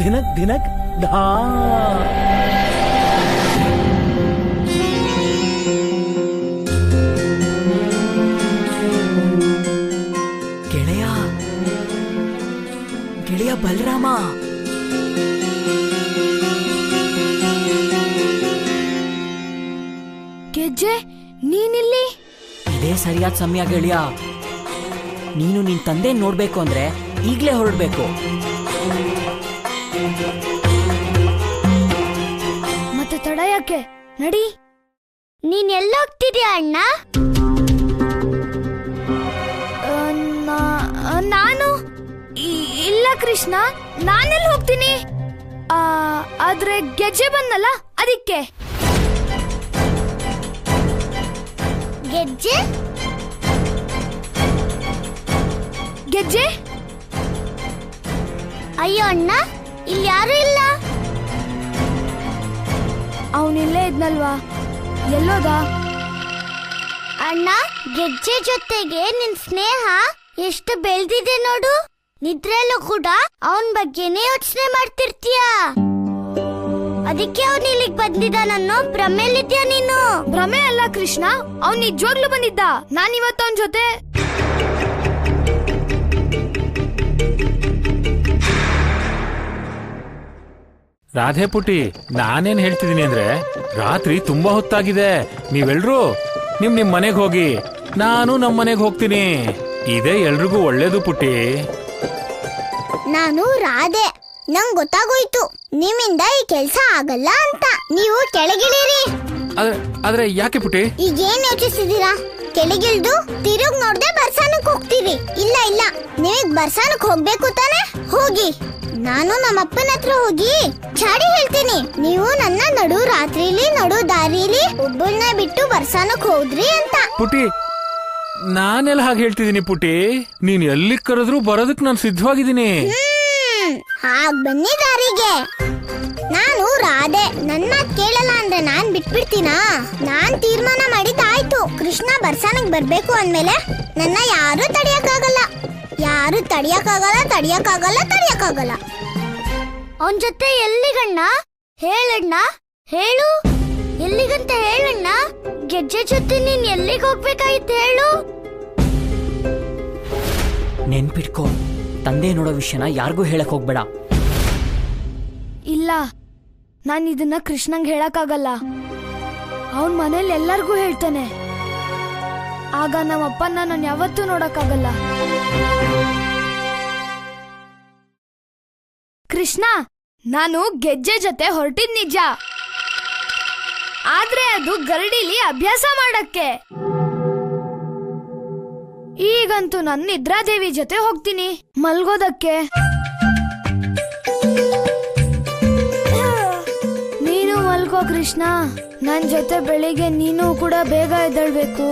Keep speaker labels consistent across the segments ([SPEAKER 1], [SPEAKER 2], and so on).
[SPEAKER 1] ಧಿನಕ್ ಧಿನಕ್ ಧಾ. ಗೆಳೆಯ ಗೆಳೆಯ ಬಲರಾಮ,
[SPEAKER 2] ಗೆಜ್ಜೆ ನೀನಿಲ್ಲಿ?
[SPEAKER 1] ಇದೇ ಸರಿಯಾದ ಸಮಯ ಗೆಳೆಯ. ನೀನು ನಿನ್ ತಂದೆ ನೋಡ್ಬೇಕು ಅಂದ್ರೆ ಈಗ್ಲೇ ಹೊರಡ್ಬೇಕು.
[SPEAKER 2] ಮತ್ತೆ ತಡ ಯಾಕೆ? ನಡಿ.
[SPEAKER 3] ನೀನ್ ಎಲ್ಲೋಗ್ತಿದ್ಯಾ ಅಣ್ಣ?
[SPEAKER 2] ನಾನು ಇಲ್ಲ ಕೃಷ್ಣ, ನಾನೆಲ್ಲಿ ಹೋಗ್ತೀನಿ? ಆದ್ರೆ ಗೆಜ್ಜೆ ಬಂದಲ್ಲ ಅದಕ್ಕೆ.
[SPEAKER 3] ಗೆಜ್ಜೆ
[SPEAKER 2] ಗೆಜ್ಜೆ?
[SPEAKER 3] ಅಯ್ಯೋ ಅಣ್ಣ, ಇಲ್ಲಿ ಯಾರು ಇಲ್ಲ.
[SPEAKER 2] ಅವನಿಲ್ಲೇ ಇದ್ನಲ್ವಾ, ಎಲ್ಲೋದ?
[SPEAKER 3] ಅಣ್ಣ, ಗೆಜ್ಜೆ ಜೊತೆಗೆ ನಿನ್ ಸ್ನೇಹ ಎಷ್ಟು ಬೆಳೆದಿದೆ ನೋಡು. ನಿದ್ರೆಯಲ್ಲೂ ಕೂಡ ಅವನ್ ಬಗ್ಗೆನೇ ಯೋಚನೆ ಮಾಡ್ತಿರ್ತೀಯ. ಅದಕ್ಕೆ ಅವನ್ ಇಲ್ಲಿಗೆ ಬಂದಿದ್ದಾನನ್ನೋ ಭ್ರಮೆಯಲ್ಲಿದ್ಯಾ ನೀನು.
[SPEAKER 2] ಭ್ರಮೆ ಅಲ್ಲ ಕೃಷ್ಣ, ಅವನ್ ನಿಜವಾಗ್ಲೂ ಬಂದಿದ್ದ. ನಾನಿವತ್ತು ಅವನ್ ಜೊತೆ
[SPEAKER 4] ರಾಧೆ ಪುಟಿ, ನಾನೇನ್ ಹೇಳ್ತಿದ್ದೀನಿ ಅಂದ್ರೆ, ರಾತ್ರಿ ತುಂಬಾ ಹೊತ್ತಾಗಿದೆ. ನೀವೆಲ್ರೂ ನಿಮ್ ಮನೆಗೆ ಹೋಗಿ, ನಾನು ನಮ್ಮ ಮನೆಗೆ ಹೋಗ್ತೀನಿ. ಇದೇ ಎಲ್ರಿಗೂ ಒಳ್ಳೇದು ಪುಟಿ.
[SPEAKER 3] ನಾನು ರಾಧೆ, ನಂಗ್ ಗೊತ್ತಾಗೋಯ್ತು ನಿಮ್ಮಿಂದ ಈ ಕೆಲ್ಸ ಆಗಲ್ಲ ಅಂತ. ನೀವು ಕೆಳಗಿಳಿರಿ.
[SPEAKER 4] ಆದ್ರೆ ಯಾಕೆ ಪುಟಿ?
[SPEAKER 3] ಈಗೇನ್ ಯೋಚಿಸಿದೀರಾ? ಕೆಳಗಿಳ್ದು ತಿರುಗ್ ನೋಡ್ದೆ ಬರ್ಸಾನಕ್ ಹೋಗ್ತೀರಿ. ಇಲ್ಲ ಇಲ್ಲ, ನೀವೀಗ ಬರ್ಸಾನಕ್ ಹೋಗ್ಬೇಕು ತಾನೆ? ಹೋಗಿ. ನಾನು ನಮ್ಮ ಅಪ್ಪನ ಹತ್ರ ಹೋಗಿ ಚಾಡಿ ಹೇಳ್ತೀನಿ, ನೀವು ನನ್ನ ನಡು ರಾತ್ರಿಲಿ ನಡು ದಾರಿಲಿ ಒಬ್ಬಳನ್ನ ಬಿಟ್ಟು ಬರ್ಸಾನಕ್ ಹೋದ್ರಿ ಅಂತ.
[SPEAKER 4] ಪುಟಿ, ನಾನೆಲ್ಲ ಹಾಗೆ ಹೇಳ್ತಿದ್ದೀನಿ ಪುಟಿ. ನೀನ್ ಎಲ್ಲಿ ಕರೆದ್ರು ಬರೋದಕ್ ನಾನು ಸಿದ್ಧವಾಗಿದ್ದೀನಿ.
[SPEAKER 3] ಹಾಗ್ ಬನ್ನಿ ದಾರಿಗೆ. ನಾನು ರಾಧೆ, ನನ್ನ ಮಾತ್ ಕೇಳಲ್ಲ ಅಂದ್ರೆ ನಾನ್ ಬಿಟ್ಬಿಡ್ತೀನಾ? ನಾನ್ ತೀರ್ಮಾನ ಮಾಡಿದ್ದಾಯ್ತು. ಕೃಷ್ಣ ಬರ್ಸಾನಕ್ ಬರ್ಬೇಕು ಅಂದ್ಮೇಲೆ ನನ್ನ ಯಾರು ತಡಿಯಕ್ಕಾಗಲ್ಲ. ಯಾರು ತಡಿಯಕ್ಕಾಗಲ್ಲ. ಅವನ್ ಜೊತೆ ಎಲ್ಲಿಗಣ್ಣ? ಹೇಳಣ್ಣ, ಹೇಳು. ಎಲ್ಲಿಗಂತ ಹೇಳಣ್ಣ. ಗೆಜ್ಜೆ ಜೊತೆ ನೀನ್ ಎಲ್ಲಿಗೆ ಹೋಗ್ಬೇಕಾಯ್ತು ಹೇಳು.
[SPEAKER 1] ನೆನ್ಪಿಟ್ಕೋ, ತಂದೆ ನೋಡೋ ವಿಷಯನ ಯಾರಿಗೂ ಹೇಳಕ್ ಹೋಗ್ಬೇಡ.
[SPEAKER 2] ಇಲ್ಲ, ನಾನು ಇದನ್ನ ಕೃಷ್ಣಂಗ್ ಹೇಳಕ್ಕಾಗಲ್ಲ. ಅವನ್ ಮನೇಲಿ ಎಲ್ಲರಿಗೂ ಹೇಳ್ತಾನೆ. ಆಗ ನಮ್ಮಪ್ಪನ್ನ ನಾನು ಯಾವತ್ತೂ ನೋಡಕ್ಕಾಗಲ್ಲ. ಕೃಷ್ಣ, ನಾನು ಗೆಜ್ಜೆ ಜೊತೆ ಹೊರಟಿದ್ ನಿಜ, ಆದ್ರೆ ಅದು ಗರಡಿಲಿ ಅಭ್ಯಾಸ ಮಾಡಕ್ಕೆ. ಈಗಂತೂ ನನ್ನ ನಿದ್ರಾದೇವಿ ಜೊತೆ ಹೋಗ್ತೀನಿ ಮಲ್ಗೋದಕ್ಕೆ. ನೀನು ಮಲ್ಗೋ ಕೃಷ್ಣ, ನನ್ ಜೊತೆ ಬೆಳಿಗ್ಗೆ ನೀನು ಕೂಡ ಬೇಗ ಎದ್ದೇಳ್ಬೇಕು.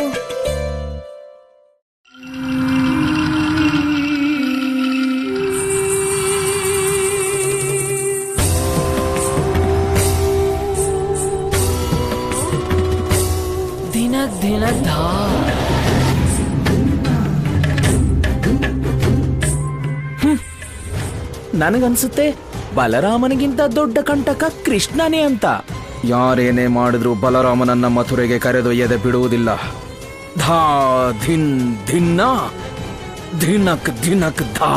[SPEAKER 1] ಧಿನಕ್ ಧಿನಕ್ ಧಾ. ನನಗನ್ಸುತ್ತೆ ಬಲರಾಮನಿಗಿಂತ ದೊಡ್ಡ ಕಂಟಕ ಕೃಷ್ಣನೇ ಅಂತ.
[SPEAKER 5] ಯಾರೇನೇ ಮಾಡಿದ್ರು ಬಲರಾಮನನ್ನ ಮಥುರೆಗೆ ಕರೆದೊಯ್ಯದೆ ಬಿಡುವುದಿಲ್ಲ. ಧಾ ಧಿನ್ ಧಿನ್ನ, ಧಿನಕ್ ಧಿನಕ್ ಧಾ.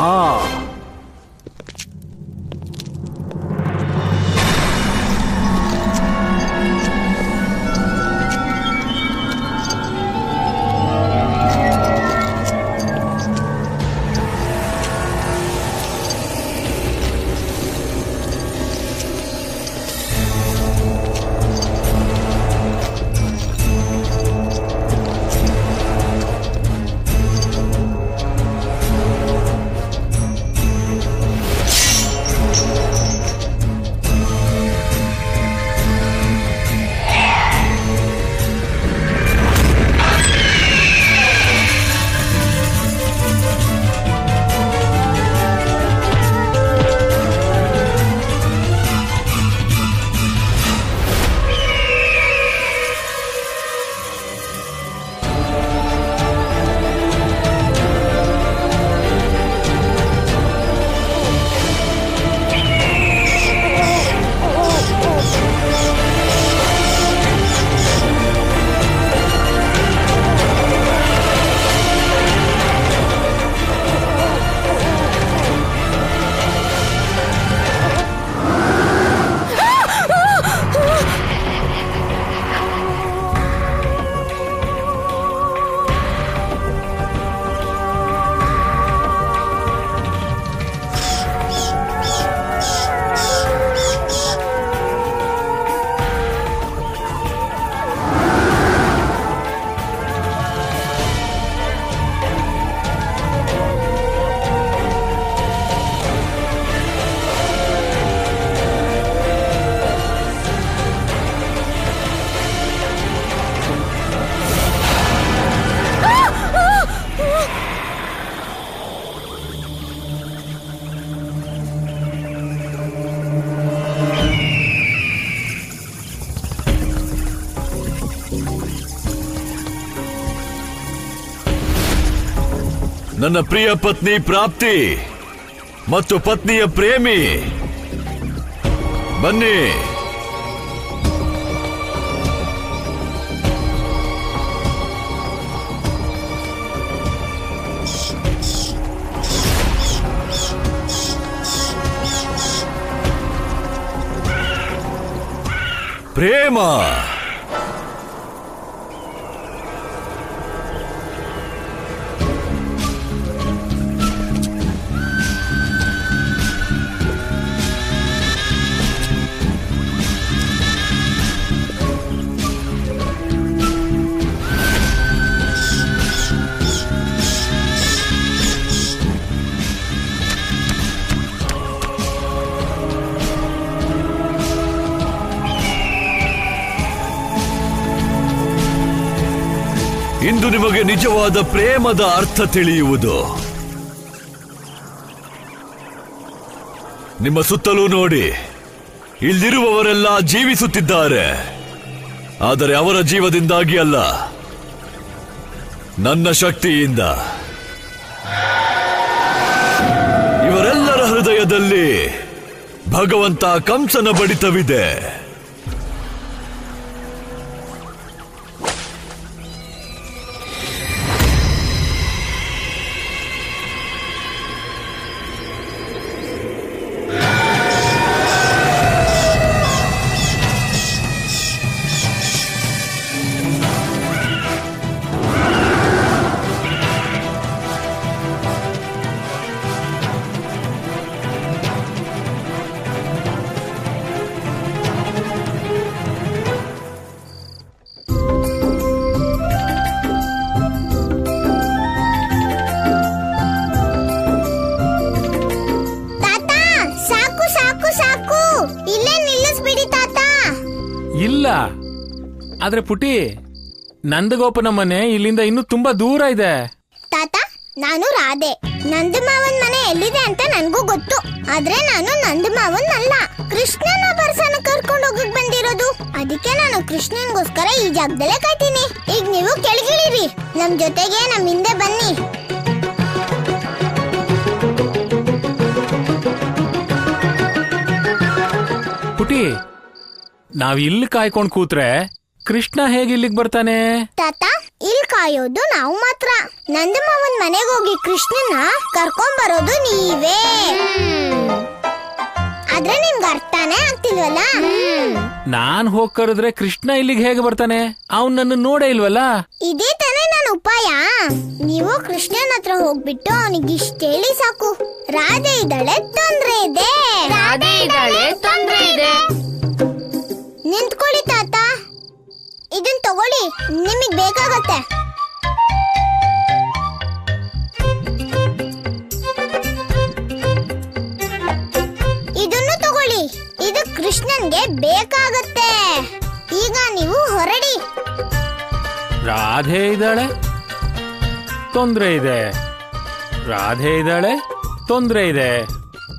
[SPEAKER 6] ನನ್ನ ಪ್ರಿಯ ಪತ್ನಿ ಪ್ರಾಪ್ತಿ ಮತ್ತು ಪತ್ನಿಯ ಪ್ರೇಮಿ ಬನ್ನಿ. ಪ್ರೇಮ ಇಂದು ನಿಮಗೆ ನಿಜವಾದ ಪ್ರೇಮದ ಅರ್ಥ ತಿಳಿಯುವುದು. ನಿಮ್ಮ ಸುತ್ತಲೂ ನೋಡಿ, ಇಲ್ಲಿರುವವರೆಲ್ಲ ಜೀವಿಸುತ್ತಿದ್ದಾರೆ. ಆದರೆ ಅವರ ಜೀವದಿಂದಾಗಿ ಅಲ್ಲ, ನನ್ನ ಶಕ್ತಿಯಿಂದ. ಇವರೆಲ್ಲರ ಹೃದಯದಲ್ಲಿ ಭಗವಂತ ಕಂಸನ ಬಡಿತವಿದೆ.
[SPEAKER 4] ಇಲ್ಲ, ಆದ್ರೆ ಪುಟಿ, ನಂದಗೋಪನ ಮನೆ ಇಲ್ಲಿಂದ ಇನ್ನೂ ತುಂಬಾ ದೂರ ಇದೆ.
[SPEAKER 3] ತಾತ, ನಾನು ರಾಧೆ. ನಂದಮಾವನ್ ಮನೆ ಎಲ್ಲಿದೆ ಅಂತ ನನ್ಗೂ ಗೊತ್ತು. ಆದ್ರೆ ನಾನು ನಂದಮಾವನ್ ಅಲ್ಲ, ಕೃಷ್ಣನ ಬರ್ಸನ ಕರ್ಕೊಂಡು ಹೋಗಕ್ ಬಂದಿರೋದು. ಅದಕ್ಕೆ ನಾನು ಕೃಷ್ಣನ್ಗೋಸ್ಕರ ಈ ಜಾಗದಲ್ಲೇ ಕಾಯ್ತೀನಿ. ಈಗ ನೀವು ಕೆಳಗಿಳಿರಿ, ನಮ್ ಜೊತೆಗೆ ನಮ್ ಹಿಂದೆ ಬನ್ನಿ.
[SPEAKER 4] ಪುಟಿ, ನಾವ್ ಇಲ್ಲಿ ಕಾಯ್ಕೊಂಡ್ ಕೂತ್ರೆ ಕೃಷ್ಣ ಹೇಗೆ ಇಲ್ಲಿಗೆ ಬರ್ತಾನೆ?
[SPEAKER 3] ತಾತ, ಇಲ್ಲಿ ಕಾಯೋದು ನಾವು ಮಾತ್ರ. ನಂದಮಾವನ್ ಮನೆಗೆ ಹೋಗಿ ಕೃಷ್ಣನ ಕರ್ಕೊಂಡ್ ಬರೋದು ನೀವೇ. ಆದ್ರೆ ನಿಮ್ಗೆ ಅರ್ಥನೇ ಆಗ್ತಿಲ್ವಲ್ಲ.
[SPEAKER 4] ನಾನ್ ಹೋಗ್ ಕರೆದ್ರೆ ಕೃಷ್ಣ ಇಲ್ಲಿಗೆ ಹೇಗೆ ಬರ್ತಾನೆ? ಅವ್ನ್ ನನ್ನ ನೋಡೇ ಇಲ್ವಲ್ಲ.
[SPEAKER 3] ಇದೇ ತಾನೇ ನನ್ನ ಉಪಾಯ. ನೀವು ಕೃಷ್ಣನ ಹತ್ರ ಹೋಗ್ಬಿಟ್ಟು ಅವನಿಗೆ ಇಷ್ಟ ಹೇಳಿ ಸಾಕು, ರಾಧೆ ಇದ್ದಾಳೆ, ತೊಂದ್ರೆ ಇದೆ.
[SPEAKER 2] ರಾಧೆ ಇದ್ದಾಳೆ, ತೊಂದ್ರೆ ಇದೆ.
[SPEAKER 3] ನಿಂತ್ಕೊಳ್ಳಿ ತಾತ, ಇದನ್ ತಗೊಳ್ಳಿ, ನಿಮಗ್ ಬೇಕಾಗತ್ತೆ. ಇದನ್ನು ತಗೊಳ್ಳಿ, ಇದು ಕೃಷ್ಣನ್ಗೆ ಬೇಕಾಗತ್ತೆ. ಈಗ ನೀವು ಹೊರಡಿ.
[SPEAKER 4] ರಾಧೆ ಇದ್ದಾಳೆ, ತೊಂದ್ರೆ ಇದೆ. ರಾಧೆ ಇದ್ದಾಳೆ, ತೊಂದ್ರೆ ಇದೆ.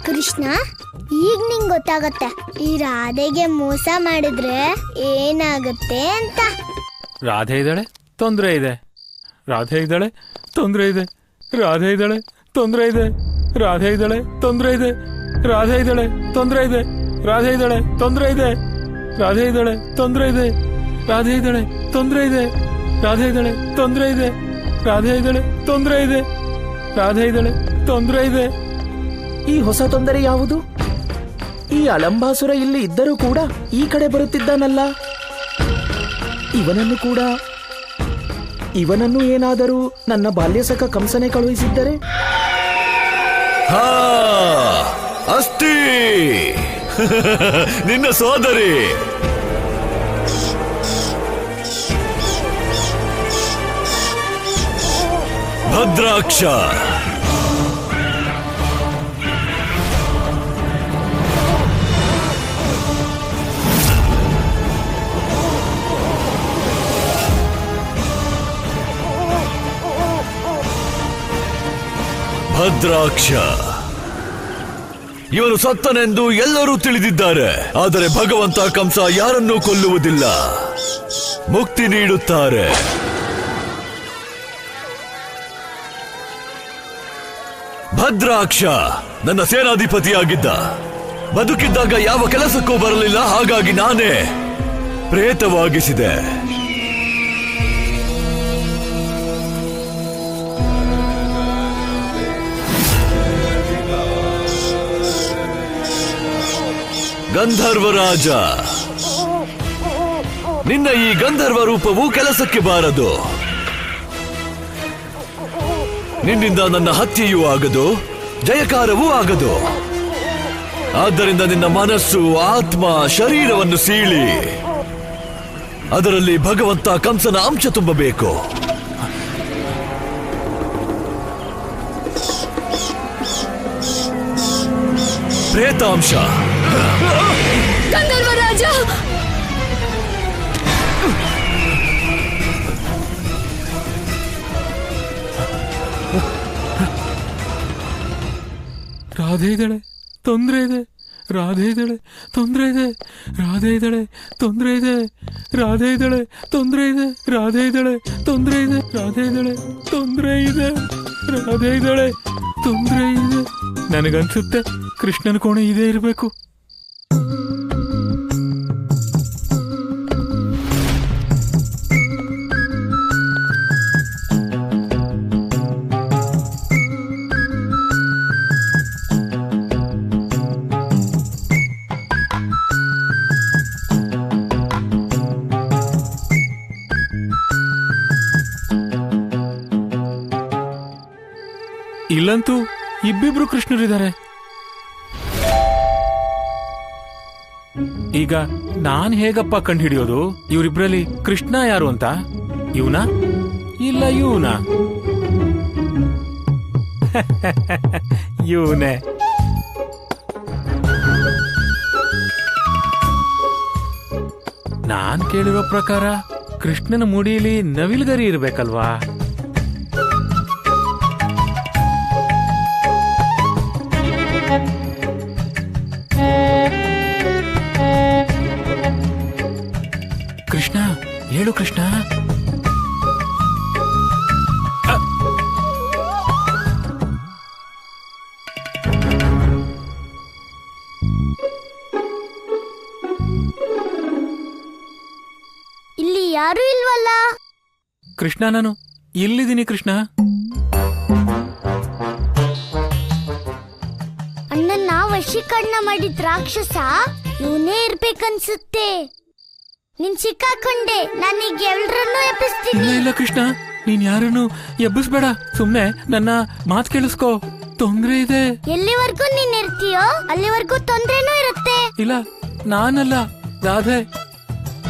[SPEAKER 3] ಕೃಷ್ಣ, ಈಗ ನಿಂಗ್ ಗೊತ್ತಾಗತ್ತೆ ಈ ರಾಧೆಗೆ ಮೋಸ ಮಾಡಿದ್ರೆ ಏನಾಗುತ್ತೆ ಅಂತ.
[SPEAKER 4] ರಾಧೆ ಇದ್ದಾಳೆ, ತೊಂದ್ರೆ ಇದೆ. ರಾಧೆ ಇದ್ದಾಳೆ, ತೊಂದ್ರೆ ಇದೆ. ರಾಧೆ ಇದ್ದಾಳೆ, ತೊಂದ್ರೆ ಇದೆ. ರಾಧೆ ಇದ್ದಾಳೆ, ತೊಂದ್ರೆ ಇದೆ. ರಾಧೆ ಇದ್ದಾಳೆ, ತೊಂದ್ರೆ ಇದೆ. ರಾಧೆ ಇದ್ದಾಳೆ, ತೊಂದ್ರೆ ಇದೆ. ರಾಧೆ ಇದ್ದಾಳೆ, ತೊಂದ್ರೆ ಇದೆ. ರಾಧೆ ಇದ್ದಾಳೆ, ತೊಂದ್ರೆ ಇದೆ. ರಾಧೆ ಇದ್ದಾಳೆ, ತೊಂದ್ರೆ ಇದೆ. ರಾಧೆ ಇದ್ದಾಳೆ, ತೊಂದ್ರೆ ಇದೆ. ರಾಧೆ ಇದ್ದಾಳೆ, ತೊಂದ್ರೆ ಇದೆ.
[SPEAKER 5] ಈ ಹೊಸ ತೊಂದರೆ ಯಾವುದು? ಈ ಅಲಂಬಾಸುರ ಇಲ್ಲಿ ಇದ್ದರೂ ಕೂಡ ಈ ಕಡೆ ಬರುತ್ತಿದ್ದಾನಲ್ಲ. ಇವನನ್ನು ಏನಾದರೂ ನನ್ನ ಬಾಲ್ಯಸಖ ಕಂಸನೆ ಕಳುಹಿಸಿದ್ದರೆ?
[SPEAKER 6] ಹಾ, ಅಸ್ತಿ ನಿನ್ನ ಸೋದರಿ. ಭದ್ರಾಕ್ಷ. ಭದ್ರಾಕ್ಷ ಇವನು ಸತ್ತನೆಂದು ಎಲ್ಲರೂ ತಿಳಿದಿದ್ದಾರೆ. ಆದರೆ ಭಗವಂತ ಕಂಸ ಯಾರನ್ನೂ ಕೊಲ್ಲುವುದಿಲ್ಲ, ಮುಕ್ತಿ ನೀಡುತ್ತಾರೆ. ಭದ್ರಾಕ್ಷ ನನ್ನ ಸೇನಾಧಿಪತಿಯಾಗಿದ್ದ. ಬದುಕಿದ್ದಾಗ ಯಾವ ಕೆಲಸಕ್ಕೂ ಬರಲಿಲ್ಲ, ಹಾಗಾಗಿ ನಾನೇ ಪ್ರೇತವಾಗಿಸಿದೆ. ಗಂಧರ್ವರಾಜ, ನಿನ್ನ ಈ ಗಂಧರ್ವ ರೂಪವು ಕೆಲಸಕ್ಕೆ ಬಾರದು. ನಿನ್ನಿಂದ ನನ್ನ ಹತ್ಯೆಯೂ ಆಗದು, ಜಯಕಾರವೂ ಆಗದು. ಆದ್ದರಿಂದ ನಿನ್ನ ಮನಸ್ಸು, ಆತ್ಮ, ಶರೀರವನ್ನು ಸೀಳಿ ಅದರಲ್ಲಿ ಭಗವಂತ ಕಂಸನ ಅಂಶ ತುಂಬಬೇಕು. ಪ್ರೇತಾಂಶ.
[SPEAKER 2] ಗಂಧರ್ವರಾಜ,
[SPEAKER 4] ರಾಧೆ ಇದ್ದಾಳೆ, ತೊಂದ್ರೆ ಇದೆ. ರಾಧೆ ಇದ್ದಾಳೆ, ತೊಂದ್ರೆ ಇದೆ. ರಾಧೆ ಇದ್ದಾಳೆ, ತೊಂದ್ರೆ ಇದೆ. ರಾಧೆ ಇದ್ದಾಳೆ, ತೊಂದ್ರೆ ಇದೆ. ರಾಧೆ ಇದ್ದಾಳೆ, ತೊಂದ್ರೆ ಇದೆ. ರಾಧೆ ಇದ್ದಾಳೆ, ತೊಂದ್ರೆ ಇದೆ. ರಾಧೆ ಇದ್ದಾಳೆ, ತೊಂದ್ರೆ ಇದೆ. ನನಗನ್ಸುತ್ತೆ ಕೃಷ್ಣನ ಕೋಣೆ ಇದೇ ಇರಬೇಕು. ಇಲ್ಲಂತೂ ಇಬ್ಬಿಬ್ರು ಕೃಷ್ಣರಿದ್ದಾರೆ. ಈಗ ನಾನ್ ಹೇಗಪ್ಪ ಕಂಡು ಹಿಡಿಯೋದು ಇವರಿಬ್ರಲ್ಲಿ ಕೃಷ್ಣ ಯಾರು ಅಂತ? ಇವನಾ ಇಲ್ಲ ಇವನಾ? ಇವನೇ. ನಾನ್ ಕೇಳಿರೋ ಪ್ರಕಾರ ಕೃಷ್ಣನ ಮುಡಿಯಲ್ಲಿ ನವಿಲ್ಗರಿ ಇರ್ಬೇಕಲ್ವಾ? ಕೃಷ್ಣ, ಹೇಳು ಕೃಷ್ಣ.
[SPEAKER 3] ಇಲ್ಲಿ ಯಾರು ಇಲ್ವಲ್ಲ?
[SPEAKER 4] ಕೃಷ್ಣ, ನಾನು ಇಲ್ಲಿದ್ದೀನಿ ಕೃಷ್ಣ.
[SPEAKER 3] ಅಣ್ಣನ್ನ ವಶೀಕರಣ ಮಾಡಿದ ರಾಕ್ಷಸ ಇವನೇ ಇರ್ಬೇಕನ್ಸುತ್ತೆ. ನಿನ್ ಸಿಕ್ಕಾಕೊಂಡೆ, ನಾನೀಗ ಎಲ್ರನ್ನೂ ಎಬ್ಬಿಸ್ತೀನಿ.
[SPEAKER 4] ಇಲ್ಲ ಇಲ್ಲ ಕೃಷ್ಣ, ನೀನ್ ಯಾರನ್ನು ಎಬ್ಬಿಸ್ಬೇಡ. ಸುಮ್ನೆ ನನ್ನ ಮಾತು ಕೇಳಿಸ್ಕೋ. ತೊಂದ್ರೆ ಇದೆ.
[SPEAKER 3] ಎಲ್ಲಿವರೆಗೂ ನೀನ್ ಇರ್ತೀಯೋ ಅಲ್ಲಿವರೆಗೂ ತೊಂದ್ರೆನೂ ಇರುತ್ತೆ.
[SPEAKER 4] ಇಲ್ಲ, ನಾನಲ್ಲ, ರಾಧೆ.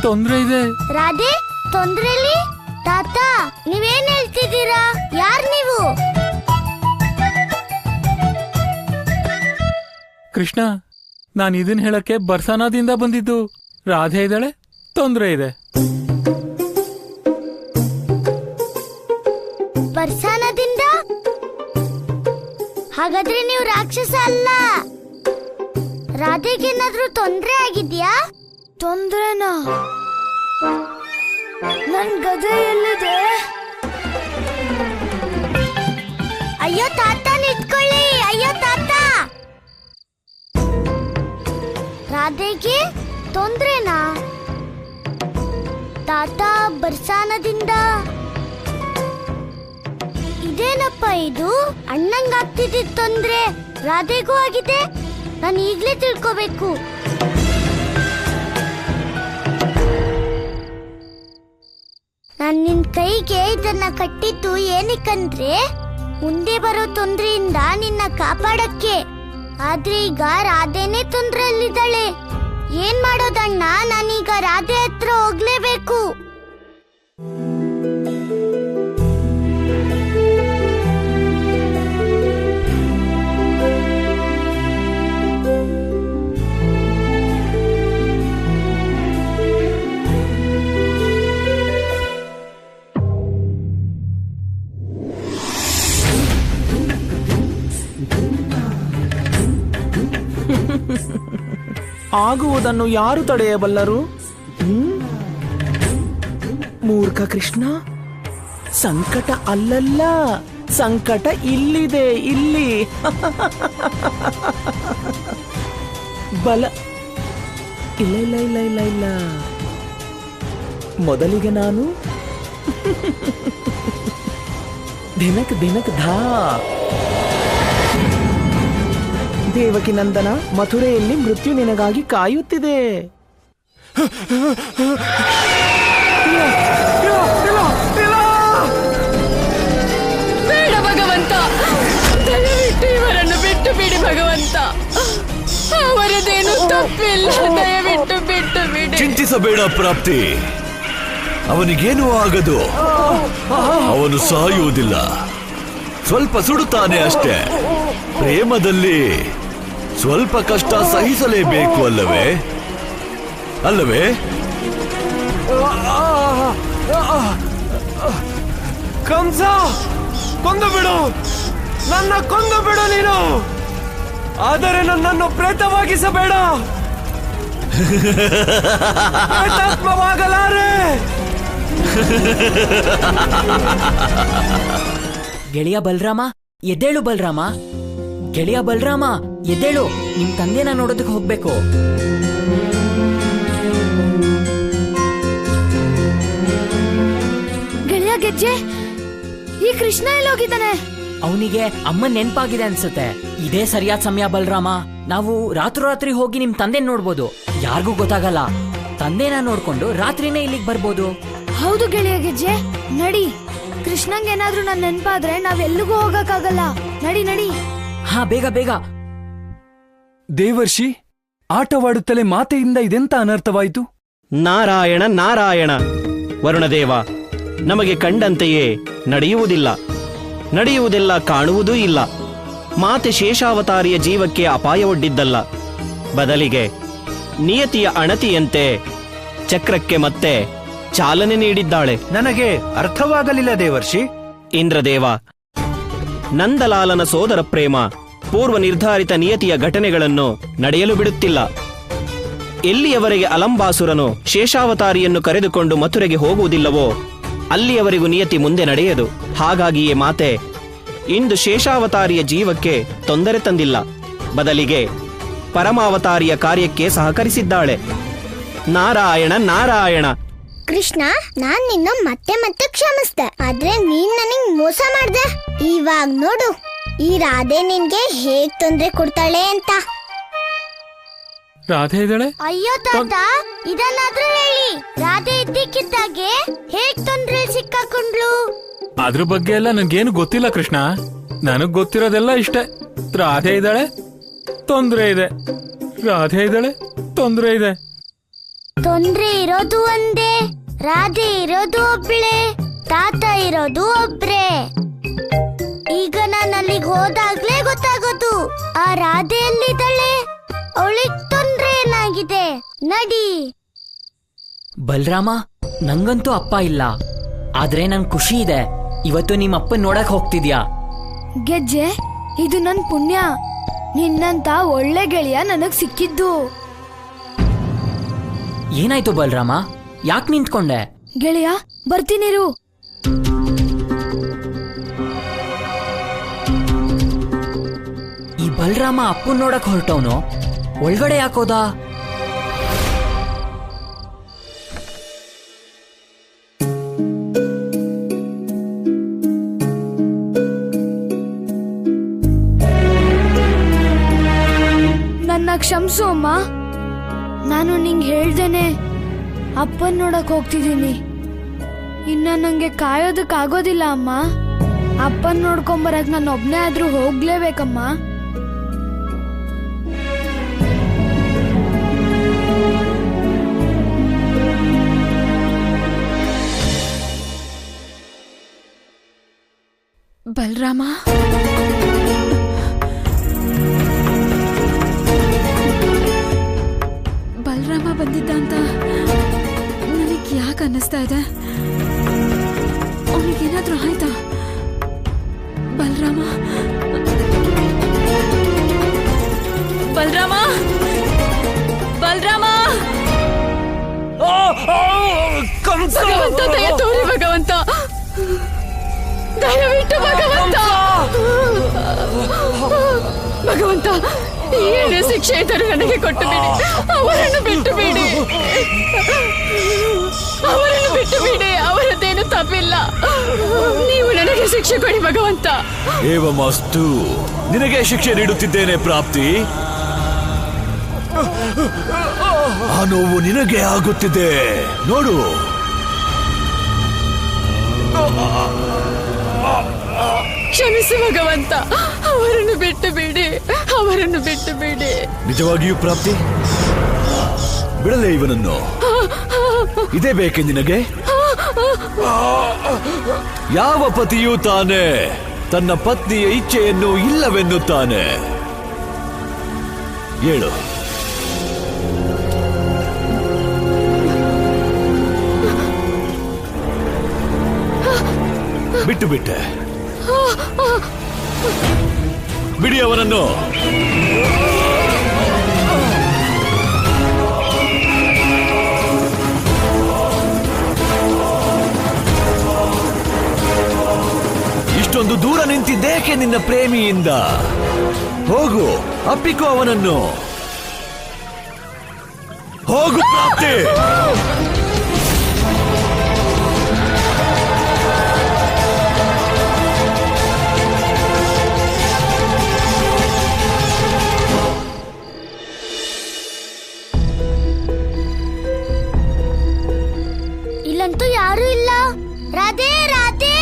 [SPEAKER 4] ತೊಂದ್ರೆ ಇದೆ.
[SPEAKER 3] ರಾಧೆ ತೊಂದ್ರೆಲಿ? ತಾತ, ನೀವೇನ್ ಹೇಳ್ತಿದ್ದೀರಾ? ಯಾರ್ ನೀವು?
[SPEAKER 4] ಕೃಷ್ಣ, ನಾನು ಇದನ್ ಹೇಳಕ್ಕೆ ಬರ್ಸಾನಾದಿಂದ ಬಂದಿದ್ದು. ರಾಧೆ ಇದ್ದಾಳೆ, ತೊಂದ್ರೆ ಇದೆ.
[SPEAKER 3] ಬರ್ಸಾನದಿಂದ? ಹಾಗಾದ್ರೆ ನೀವು ರಾಕ್ಷಸ ಅಲ್ಲ. ರಾಧೆಗೇನಾದ್ರೂ ತೊಂದ್ರೆ ಆಗಿದ್ಯಾ?
[SPEAKER 2] ತೊಂದ್ರೆನಾ? ನನ್ ಗದೆ ಎಲ್ಲಿದೆ?
[SPEAKER 3] ಅಯ್ಯೋ ತಾತ, ನಿಂತ್ಕೊಳ್ಳಿ. ಅಯ್ಯೋ ತಾತ. ರಾಧೆಗೆ ತೊಂದ್ರೆನಾ? ತಾತ, ಬರ್ಸಾನದಿಂದ? ಇದೇನಪ್ಪ ಇದು? ಅಣ್ಣಂಗಾಗ್ತಿದ್ದ ತೊಂದ್ರೆ ರಾಧೆಗೂ ಆಗಿದೆ. ನಾನು ಈಗ್ಲೇ ತಿಳ್ಕೋಬೇಕು. ನಾನ್ ನಿನ್ ಕೈಗೆ ಇದನ್ನ ಕಟ್ಟಿದ್ದು ಏನಕ್ಕಂದ್ರೆ ಮುಂದೆ ಬರೋ ತೊಂದ್ರೆಯಿಂದ ನಿನ್ನ ಕಾಪಾಡಕ್ಕೆ. ಆದ್ರೆ ಈಗ ರಾಧೆನೇ ತೊಂದ್ರೆಯಲ್ಲಿದ್ದಾಳೆ. ಏನ್ ಮಾಡೋದಣ್ಣ? ನಾನೀಗ ರಾಧೆ ಹತ್ರ ಹೋಗ್ಲೇಬೇಕು.
[SPEAKER 5] ಆಗುವುದನ್ನು ಯಾರು ತಡೆಯಬಲ್ಲರು? ಮೂರ್ಖ ಕೃಷ್ಣ, ಸಂಕಟ ಅಲ್ಲಲ್ಲ, ಸಂಕಟ ಇಲ್ಲಿದೆ, ಇಲ್ಲಿ. ಬಲ ಇಲ್ಲ ಇಲ್ಲ ಇಲ್ಲ ಇಲ್ಲ ಇಲ್ಲ. ಮೊದಲಿಗೆ ನಾನು ದಿನಕ್ ದಿನಕ್ ಧಾ. ದೇವಕಿ ನಂದನ, ಮಥುರೆಯಲ್ಲಿ ಮೃತ್ಯು ನಿನಗಾಗಿ ಕಾಯುತ್ತಿದೆ.
[SPEAKER 7] ಬೇಡ ಭಗವಂತ, ದಯವಿಟ್ಟು ಇವರನ್ನು ಬಿಟ್ಟು ಬಿಡಿ ಭಗವಂತ. ಅವರದೇನು ತಪ್ಪಿಲ್ಲ, ದಯವಿಟ್ಟು ಬಿಟ್ಟು ಬಿಡಿ.
[SPEAKER 6] ಚಿಂತಿಸಬೇಡ ಪ್ರಾಪ್ತಿ, ಅವನಿಗೇನೂ ಆಗದು. ಅವನು ಸಾಯುವುದಿಲ್ಲ, ಸ್ವಲ್ಪ ಸುಡುತ್ತಾನೆ ಅಷ್ಟೇ. ಪ್ರೇಮದಲ್ಲಿ ಸ್ವಲ್ಪ ಕಷ್ಟ ಸಹಿಸಲೇಬೇಕು ಅಲ್ಲವೇ? ಅಲ್ಲವೇ?
[SPEAKER 8] ಕಂಸ, ಕೊಂದು ಬಿಡು, ನನ್ನ ಕೊಂದು ಬಿಡು ನೀನು. ಆದರೆ ನನ್ನನ್ನು ಪ್ರೇತವಾಗಿಸಬೇಡ. ಪ್ರೇತಾತ್ಮವಾಗಲಾರೆ.
[SPEAKER 1] ಗೆಳೆಯ ಬಲರಾಮ, ಎದ್ದೇಳು ಬಲರಾಮ. ಗೆಳೆಯ ಬಲರಾಮ, ಎದ್ದೇಳು. ನಿಮ್ ತಂದೆನ ನೋಡೋದಕ್ಕೆ ಹೋಗ್ಬೇಕು.
[SPEAKER 2] ಗೆಳೆಯ ಗೆಜ್ಜೆ, ಈ ಕೃಷ್ಣ ಎಲ್ಲೋಗಿದ್ದಾನೆ?
[SPEAKER 1] ಅವನಿಗೆ ಅಮ್ಮನ್ ನೆನ್ಪಾಗಿದೆ ಅನ್ಸುತ್ತೆ. ಇದೇ ಸರಿಯಾದ ಸಮಯ ಬಲರಾಮ. ನಾವು ರಾತ್ರಿ ಹೋಗಿ ನಿಮ್ ತಂದೆ ನೋಡ್ಬೋದು. ಯಾರಿಗೂ ಗೊತ್ತಾಗಲ್ಲ. ತಂದೆನ ನೋಡ್ಕೊಂಡು ರಾತ್ರಿನೇ ಇಲ್ಲಿಗೆ ಬರ್ಬೋದು.
[SPEAKER 2] ಹೌದು ಗೆಳೆಯ ಗೆಜ್ಜೆ, ನಡಿ. ಕೃಷ್ಣಂಗೆ ಏನಾದ್ರೂ ನನ್ ನೆನ್ಪಾದ್ರೆ ನಾವೆಲ್ಲಿಗೂ ಹೋಗಕ್ಕಾಗಲ್ಲ. ನಡಿ ನಡಿ.
[SPEAKER 1] ಹಾ, ಬೇಗ ಬೇಗ.
[SPEAKER 8] ದೇವರ್ಷಿ, ಆಟವಾಡುತ್ತಲೇ ಮಾತೆಯಿಂದ ಇದೆಂತ ಅನರ್ಥವಾಯಿತು?
[SPEAKER 5] ನಾರಾಯಣ ನಾರಾಯಣ. ವರುಣದೇವ, ನಮಗೆ ಕಂಡಂತೆಯೇ ನಡೆಯುವುದೆಲ್ಲ ಕಾಣುವುದೂ ಇಲ್ಲ. ಮಾತೆ ಶೇಷಾವತಾರಿಯ ಜೀವಕ್ಕೆ ಅಪಾಯವೊಡ್ಡಿದ್ದಲ್ಲ, ಬದಲಿಗೆ ನಿಯತಿಯ ಅಣತಿಯಂತೆ ಚಕ್ರಕ್ಕೆ ಮತ್ತೆ ಚಾಲನೆ ನೀಡಿದ್ದಾಳೆ.
[SPEAKER 8] ನನಗೆ ಅರ್ಥವಾಗಲಿಲ್ಲ ದೇವರ್ಷಿ.
[SPEAKER 5] ಇಂದ್ರದೇವ, ನಂದಲಾಲನ ಸೋದರ ಪ್ರೇಮ ಪೂರ್ವ ನಿರ್ಧಾರಿತ ನಿಯತಿಯ ಘಟನೆಗಳನ್ನು ನಡೆಯಲು ಬಿಡುತ್ತಿಲ್ಲ. ಎಲ್ಲಿಯವರೆಗೆ ಅಲಂಬಾಸುರನು ಶೇಷಾವತಾರಿಯನ್ನು ಕರೆದುಕೊಂಡು ಮಥುರೆಗೆ ಹೋಗುವುದಿಲ್ಲವೋ ಅಲ್ಲಿಯವರೆಗೂ ನಿಯತಿ ಮುಂದೆ ನಡೆಯದು. ಹಾಗಾಗಿಯೇ ಮಾತೆ ಇಂದು ಶೇಷಾವತಾರಿಯ ಜೀವಕ್ಕೆ ತೊಂದರೆ ತಂದಿಲ್ಲ, ಬದಲಿಗೆ ಪರಮಾವತಾರಿಯ ಕಾರ್ಯಕ್ಕೆ ಸಹಕರಿಸಿದ್ದಾಳೆ. ನಾರಾಯಣ ನಾರಾಯಣ.
[SPEAKER 3] ಕೃಷ್ಣ, ನಾನ್ ನಿನ್ನ ಮತ್ತೆ ಮತ್ತೆ ಕ್ಷಮಿಸ್ದೆ, ಆದ್ರೆ ನೀನ್ ನನಗ್ ಮೋಸ ಮಾಡ್ದೆ. ಇವಾಗ ನೋಡು, ಈ ರಾಧೆ ನಿನ್ಗೆ ಹೇಗ್ ತೊಂದ್ರೆ ಕೊಡ್ತಾಳೆ ಅಂತ.
[SPEAKER 4] ರಾಧೆ ಇದ್ದಾಳೆ?
[SPEAKER 3] ಅಯ್ಯೋ ತಾತ, ಇದನ್ನಾದ್ರೂ ಹೇಳಿ. ರಾಧೆ ಇದ್ದಕ್ಕಿದ್ದಾಗೆ ಹೇಗ್ ತೊಂದ್ರೆ ಸಿಕ್ಕಾಕೊಂಡ್ಲು?
[SPEAKER 4] ಅದ್ರ ಬಗ್ಗೆ ಎಲ್ಲ ನನ್ಗೇನು ಗೊತ್ತಿಲ್ಲ ಕೃಷ್ಣ. ನನಗ್ ಗೊತ್ತಿರೋದೆಲ್ಲ ಇಷ್ಟೇ. ರಾಧೆ ಇದ್ದಾಳೆ, ತೊಂದ್ರೆ ಇದೆ. ರಾಧೆ ಇದ್ದಾಳೆ, ತೊಂದ್ರೆ ಇದೆ.
[SPEAKER 3] ತೊಂದ್ರೆ ಇರೋದು ಒಂದೇ, ರಾಧೆ ಇರೋದು ಒಬ್ಳೆ, ತಾತ ಇರೋದು ಒಬ್ರೇ. ಈಗ ನಾನು ಅಲ್ಲಿಗೆ ಹೋದಾಗ್ಲೇ ಗೊತ್ತಾಗೋದು ಆ ರಾಧೆ ಎಲ್ಲಿದ್ದಾಳೆ, ಅವಳಿಗೆ ತೊಂದ್ರೆ ಏನಾಗಿದೆ. ನಡಿ.
[SPEAKER 1] ಬಲರಾಮ, ನಂಗಂತೂ ಅಪ್ಪ ಇಲ್ಲ, ಆದ್ರೆ ನಂಗ್ ಖುಷಿ ಇದೆ. ಇವತ್ತು ನಿಮ್ಮ ಅಪ್ಪನ್ ನೋಡಕ್ ಹೋಗ್ತಿದ್ಯಾ?
[SPEAKER 2] ಗೆಜ್ಜೆ, ಇದು ನನ್ ಪುಣ್ಯ. ನಿನ್ನಂತ ಒಳ್ಳೆ ಗೆಳೆಯ ನನಗ್ ಸಿಕ್ಕಿದ್ದು.
[SPEAKER 1] ಏನಾಯ್ತು ಬಲರಾಮ? ಯಾಕೆ ನಿಂತ್ಕೊಂಡೆ?
[SPEAKER 2] ಗೆಳೆಯ, ಬರ್ತೀನಿರು.
[SPEAKER 1] ಈ ಬಲರಾಮ ಅಪ್ಪನ್ ನೋಡಕ್ ಹೊರಟವನು ಒಳಗಡೆ ಯಾಕೋದ?
[SPEAKER 2] ನನ್ನ ಕ್ಷಮಿಸು ಅಮ್ಮ. ನಾನು ನಿಂಗೆ ಹೇಳ್ದೇನೆ ಅಪ್ಪನ್ ನೋಡಕ್ ಹೋಗ್ತಿದ್ದೀನಿ. ಇನ್ನ ನಂಗೆ ಕಾಯೋದಕ್ಕಾಗೋದಿಲ್ಲ ಅಮ್ಮ. ಅಪ್ಪನ್ ನೋಡ್ಕೊಂಬರಕ್ ನಾನು ಒಬ್ನೇ ಆದ್ರೂ ಹೋಗ್ಲೇಬೇಕಮ್ಮ.
[SPEAKER 7] ಬಲರಾಮ, ಬಲರಾಮ ಬಂದಿದ್ದ ಅಂತ ನನಗೆ ಯಾಕೆ ಅನ್ನಿಸ್ತಾ ಇದೆ? ಅವನಿಗೇನಾದ್ರೂ ಆಯ್ತಾ? ಬಲರಾಮ, ಬಲರಾಮ, ಬಲರಾಮ! ಭಗವಂತ, ದಯ ತೋರಿ ಭಗವಂತ, ದಯವಿಟ್ಟು ಭಗವಂತ. ಏನೇ ಶಿಕ್ಷೆ ಇದ್ದರೂ ನನಗೆ ಕೊಟ್ಟು ಬಿಡಿ, ಅವರನ್ನು ಬಿಟ್ಟು ಬಿಡಿ, ಅವರನ್ನು ಬಿಟ್ಟು ಬಿಡಿ. ಅವರದ್ದೇನು ತಪ್ಪಿಲ್ಲ, ನೀವು ನನಗೆ ಶಿಕ್ಷೆ ಕೊಡಿ ಭಗವಂತ.
[SPEAKER 6] ಏವಮಸ್ತು, ನಿನಗೆ ಶಿಕ್ಷೆ ನೀಡುತ್ತಿದ್ದೇನೆ ಪ್ರಾಪ್ತಿ. ಆ ನೋವು ನಿನಗೆ ಆಗುತ್ತಿದೆ ನೋಡು.
[SPEAKER 7] ಕ್ಷಮಿಸಿ ಭಗವಂತ, ಅವರನ್ನು ಬಿಟ್ಟು ಬಿಡಿ, ಅವರನ್ನು ಬಿಟ್ಟು ಬಿಡಿ.
[SPEAKER 6] ನಿಜವಾಗಿಯೂ ಪ್ರಾಪ್ತಿ, ಬಿಡಲೇ ಇವನನ್ನು? ಇದೇ ಬೇಕೆ ನಿನಗೆ? ಯಾವ ಪತಿಯೂ ತಾನೇ ತನ್ನ ಪತ್ನಿಯ ಇಚ್ಛೆಯನ್ನು ಇಲ್ಲವೆನ್ನುತ್ತಾನೆ? ಹೇಳು. ಬಿಟ್ಟು ಬಿಟ್ಟೆ, ಬಿಡಿ ಅವನನ್ನು. ಇಷ್ಟೊಂದು ದೂರ ನಿಂತಿದ್ದೇಕೆ ನಿನ್ನ ಪ್ರೇಮಿಯಿಂದ? ಹೋಗು, ಅಪ್ಪಿಕೋ ಅವನನ್ನು. ಹೋಗು ಪ್ರಾಪ್ತಿ.
[SPEAKER 3] ಇಲ್ಲಂತೂ ಯಾರು ಇಲ್ಲ. ರಾಧೆ, ರಾಧೆ,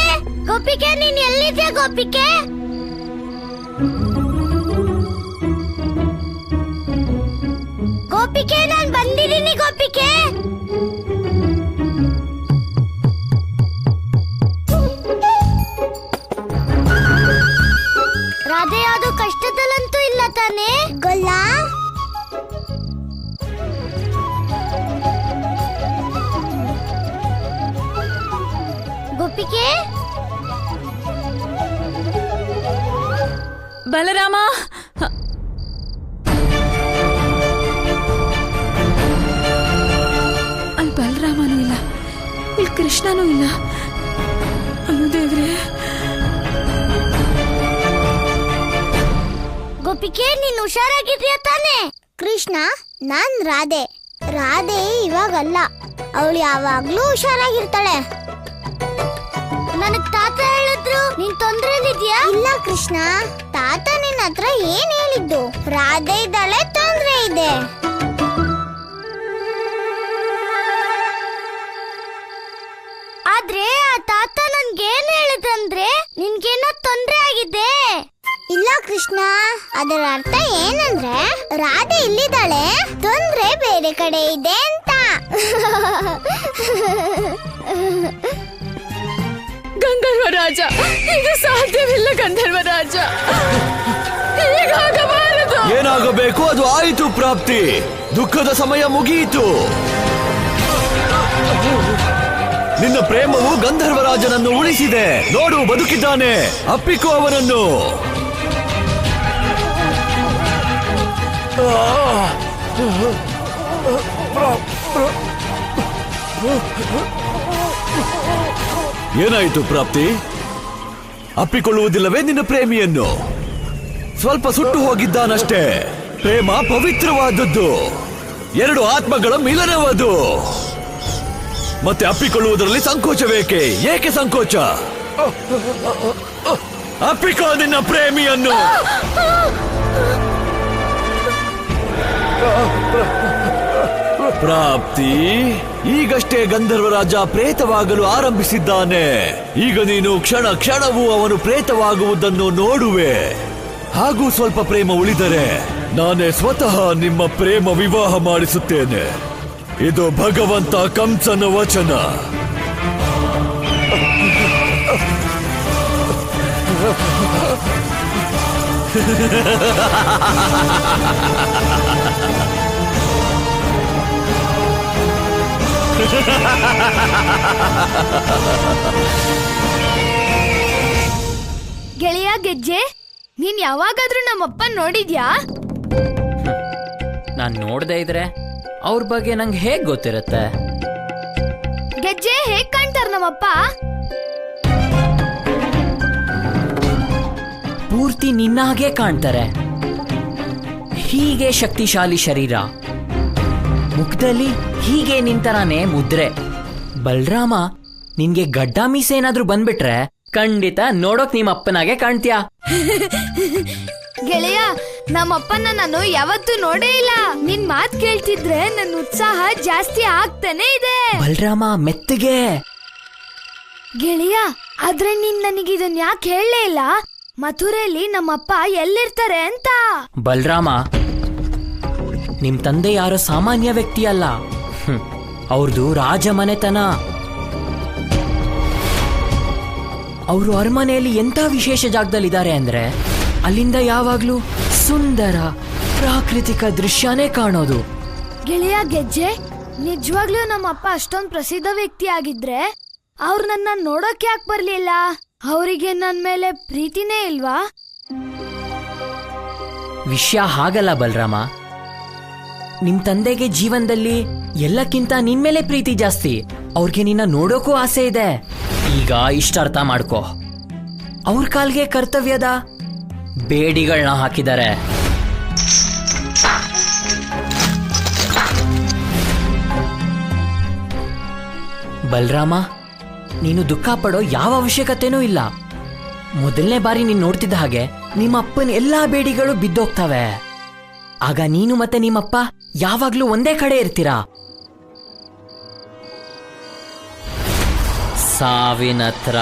[SPEAKER 3] ಗೋಪಿಕೆ, ನೀನ್ ಎಲ್ಲಿದ್ಯಾ ಗೋಪಿಕೆ? ಗೋಪಿಕೆ, ನಾನ್ ಬಂದಿದ್ದೀನಿ ಗೋಪಿಕೆ. ರಾಧೆ ಯಾವುದು ಕಷ್ಟದಲ್ಲಂತೂ ಇಲ್ಲ ತಾನೇ? ಗೊಲ್ಲ. ಗೋಪಿಕೆ,
[SPEAKER 7] ಬಲರಾಮ, ಅಲ್ಲಿ ಬಲರಾಮನೂ ಇಲ್ಲ, ಇಲ್ಲಿ ಕೃಷ್ಣನೂ ಇಲ್ಲ. ಅಯ್ಯೋ ದೇವ್ರೆ.
[SPEAKER 3] ಗೋಪಿಕೆ, ನೀನ್ ಹುಷಾರಾಗಿದ್ಯಾ ತಾನೆ? ಕೃಷ್ಣ, ನಾನ್ ರಾಧೆ. ರಾಧೆ ಇವಾಗಲ್ಲ, ಅವಳು ಯಾವಾಗ್ಲೂ ಹುಷಾರಾಗಿರ್ತಾಳೆ. ನನಗ್ ತಾತ ಹೇಳಿದ್ರು ನೀನ್ ತೊಂದ್ರೆಲಿದ್ಯಾ? ಇಲ್ಲ ಕೃಷ್ಣ, ತಾತ ನಿನ್ನ ಹತ್ರ ಏನ್ ಹೇಳಿದ್ದು? ರಾಧೆ ಇದ್ದಾಳೆ, ತೊಂದ್ರೆ ಇದೆ. ಆದ್ರೆ ಆ ತಾತ ನನ್ಗೇನ್ ಹೇಳಿದಂದ್ರೆ ನಿನ್ಗೇನೋ ತೊಂದ್ರೆ ಆಗಿದೆ. ಇಲ್ಲ ಕೃಷ್ಣ, ಅದರ ಅರ್ಥ ಏನಂದ್ರೆ ರಾಧೆ ಇಲ್ಲಿದ್ದಾಳೆ, ತೊಂದ್ರೆ ಬೇರೆ ಕಡೆ ಇದೆ ಅಂತ.
[SPEAKER 7] ಗಂಧರ್ವರಾಜ, ಇದು ಸಾಧ್ಯವಿಲ್ಲ ಗಂಧರ್ವರಾಜ, ಹೀಗಾಗಬಾರದು.
[SPEAKER 6] ಏನಾಗಬೇಕು ಅದು ಆಯಿತು ಪ್ರಾಪ್ತಿ. ದುಃಖದ ಸಮಯ ಮುಗಿಯಿತು. ನಿನ್ನ ಪ್ರೇಮವು ಗಂಧರ್ವರಾಜನನ್ನು ಉಳಿಸಿದೆ. ನೋಡು, ಬದುಕಿದ್ದಾನೆ. ಅಪ್ಪಿಕೋ ಅವನನ್ನು. ಏನಾಯಿತು ಪ್ರಾಪ್ತಿ? ಅಪ್ಪಿಕೊಳ್ಳುವುದಿಲ್ಲವೇ ನಿನ್ನ ಪ್ರೇಮಿಯನ್ನು? ಸ್ವಲ್ಪ ಸುಟ್ಟು ಹೋಗಿದ್ದಾನಷ್ಟೇ. ಪ್ರೇಮ ಪವಿತ್ರವಾದದ್ದು, ಎರಡು ಆತ್ಮಗಳ ಮಿಲನವದು. ಮತ್ತೆ ಅಪ್ಪಿಕೊಳ್ಳುವುದರಲ್ಲಿ ಸಂಕೋಚವೇಕೆ? ಏಕೆ ಸಂಕೋಚ? ಅಪ್ಪಿಕೋ ನಿನ್ನ ಪ್ರೇಮಿಯನ್ನು. ಪ್ರಾಪ್ತಿ, ಈಗಷ್ಟೇ ಗಂಧರ್ವರಾಜ ಪ್ರೇತವಾಗಲು ಆರಂಭಿಸಿದ್ದಾನೆ. ಈಗ ನೀನು ಕ್ಷಣ ಕ್ಷಣವೂ ಅವನು ಪ್ರೇತವಾಗುವುದನ್ನು ನೋಡುವೆ. ಹಾಗೂ ಸ್ವಲ್ಪ ಪ್ರೇಮ ಉಳಿದರೆ ನಾನೇ ಸ್ವತಃ ನಿಮ್ಮ ಪ್ರೇಮ ವಿವಾಹ ಮಾಡಿಸುತ್ತೇನೆ. ಇದು ಭಗವಂತ ಕಂಸನ ವಚನ.
[SPEAKER 2] ಗೆಳೆಯ ಗೆಜ್ಜೆ, ನೀನ್ ಯಾವಾಗಾದ್ರೂ ನಮ್ಮಪ್ಪ ನೋಡಿದ್ಯಾ?
[SPEAKER 1] ನಾನ್ ನೋಡ್ದೇ ಇದ್ರೆ ಅವ್ರ ಬಗ್ಗೆ ನಂಗೆ ಹೇಗ್ ಗೊತ್ತಿರುತ್ತೆ?
[SPEAKER 2] ಗೆಜ್ಜೆ, ಹೇಗ್ ಕಾಣ್ತಾರ ನಮ್ಮಪ್ಪ?
[SPEAKER 1] ಪೂರ್ತಿ ನಿನ್ನ ಹಾಗೆ ಕಾಣ್ತಾರೆ. ಹೀಗೆ ಶಕ್ತಿಶಾಲಿ ಶರೀರ, ಮುಖದಲ್ಲಿ ಹೀಗೆ ನಿಂತರಾನೆ ಮುದ್ರೆ. ಬಲರಾಮ, ನಿನ್ಗೆ ಗಡ್ಡ ಮೀಸೆ ಏನಾದ್ರೂ ಬಂದ್ಬಿಟ್ರೆ ಖಂಡಿತ ನೋಡೋಕ್ ನಿಮ್ಮ ಅಪ್ಪನಾಗೆ ಕಾಣ್ತೀಯಾ.
[SPEAKER 2] ಗೆಳೆಯ, ನಮ್ಮಪ್ಪನ ನಾನು ಯಾವತ್ತೂ ನೋಡೇ ಇಲ್ಲ. ನಿನ್ ಮಾತ್ ಕೇಳ್ತಿದ್ರೆ ನನ್ನ ಉತ್ಸಾಹ ಜಾಸ್ತಿ ಆಗ್ತಾನೆ ಇದೆ.
[SPEAKER 1] ಬಲರಾಮ, ಮೆತ್ತಗೆ.
[SPEAKER 2] ಗೆಳೆಯ, ಆದ್ರೆ ನೀನ್ ನನಗೆ ಇದನ್ ಯಾಕೆ ಹೇಳಲೇ ಇಲ್ಲ? ಮಥುರೆಯಲ್ಲಿ ನಮ್ಮಪ್ಪ ಎಲ್ಲಿರ್ತಾರೆ ಅಂತ.
[SPEAKER 1] ಬಲರಾಮ, ನಿಮ್ ತಂದೆ ಯಾರೋ ಸಾಮಾನ್ಯ ವ್ಯಕ್ತಿ ಅಲ್ಲ. ಅವ್ರದ್ದು ರಾಜಮನೆತನ. ಅವರು ಅರಮನೆಯಲ್ಲಿ ಎಂಥ ವಿಶೇಷ ಜಾಗದಲ್ಲಿದ್ದಾರೆ ಅಂದ್ರೆ ಅಲ್ಲಿಂದ ಯಾವಾಗ್ಲೂ ಸುಂದರ ಪ್ರಾಕೃತಿಕ ದೃಶ್ಯನೇ ಕಾಣೋದು.
[SPEAKER 2] ಗೆಳೆಯ ಗೆಜ್ಜೆ, ನಿಜವಾಗ್ಲೂ ನಮ್ಮಪ್ಪ ಅಷ್ಟೊಂದು ಪ್ರಸಿದ್ಧ ವ್ಯಕ್ತಿ ಆಗಿದ್ರೆ ಅವ್ರು ನನ್ನ ನೋಡೋಕೆ ಯಾಕೆ ಬರ್ಲಿಲ್ಲ? ಅವರಿಗೆ ನನ್ ಮೇಲೆ ಪ್ರೀತಿನೇ ಇಲ್ವಾ?
[SPEAKER 1] ವಿಷಯ ಹಾಗಲ್ಲ ಬಲರಾಮ. ನಿಮ್ ತಂದೆಗೆ ಜೀವನದಲ್ಲಿ ಎಲ್ಲಕ್ಕಿಂತ ನಿನ್ ಮೇಲೆ ಪ್ರೀತಿ ಜಾಸ್ತಿ. ಅವ್ರಿಗೆ ನಿನ್ನ ನೋಡೋಕೂ ಆಸೆ ಇದೆ. ಈಗ ಇಷ್ಟ ಅರ್ಥ ಮಾಡ್ಕೋ, ಅವ್ರ ಕಾಲ್ಗೆ ಕರ್ತವ್ಯದ ಬೇಡಿಗಳನ್ನ ಹಾಕಿದ್ದಾರೆ. ಬಲರಾಮ, ನೀನು ದುಃಖ ಪಡೋ ಯಾವ ಅವಶ್ಯಕತೆನೂ ಇಲ್ಲ. ಮೊದಲನೇ ಬಾರಿ ನೀನು ನೋಡ್ತಿದ್ದ ಹಾಗೆ ನಿಮ್ಮ ಅಪ್ಪನ ಎಲ್ಲಾ ಬೇಡಿಗಳು ಬಿದ್ದೋಗ್ತವೆ. ಆಗ ನೀನು ಮತ್ತೆ ನಿಮ್ಮಪ್ಪ ಯಾವಾಗ್ಲೂ ಒಂದೇ ಕಡೆ ಇರ್ತೀರಾ. ಸಾವಿನತ್ರ.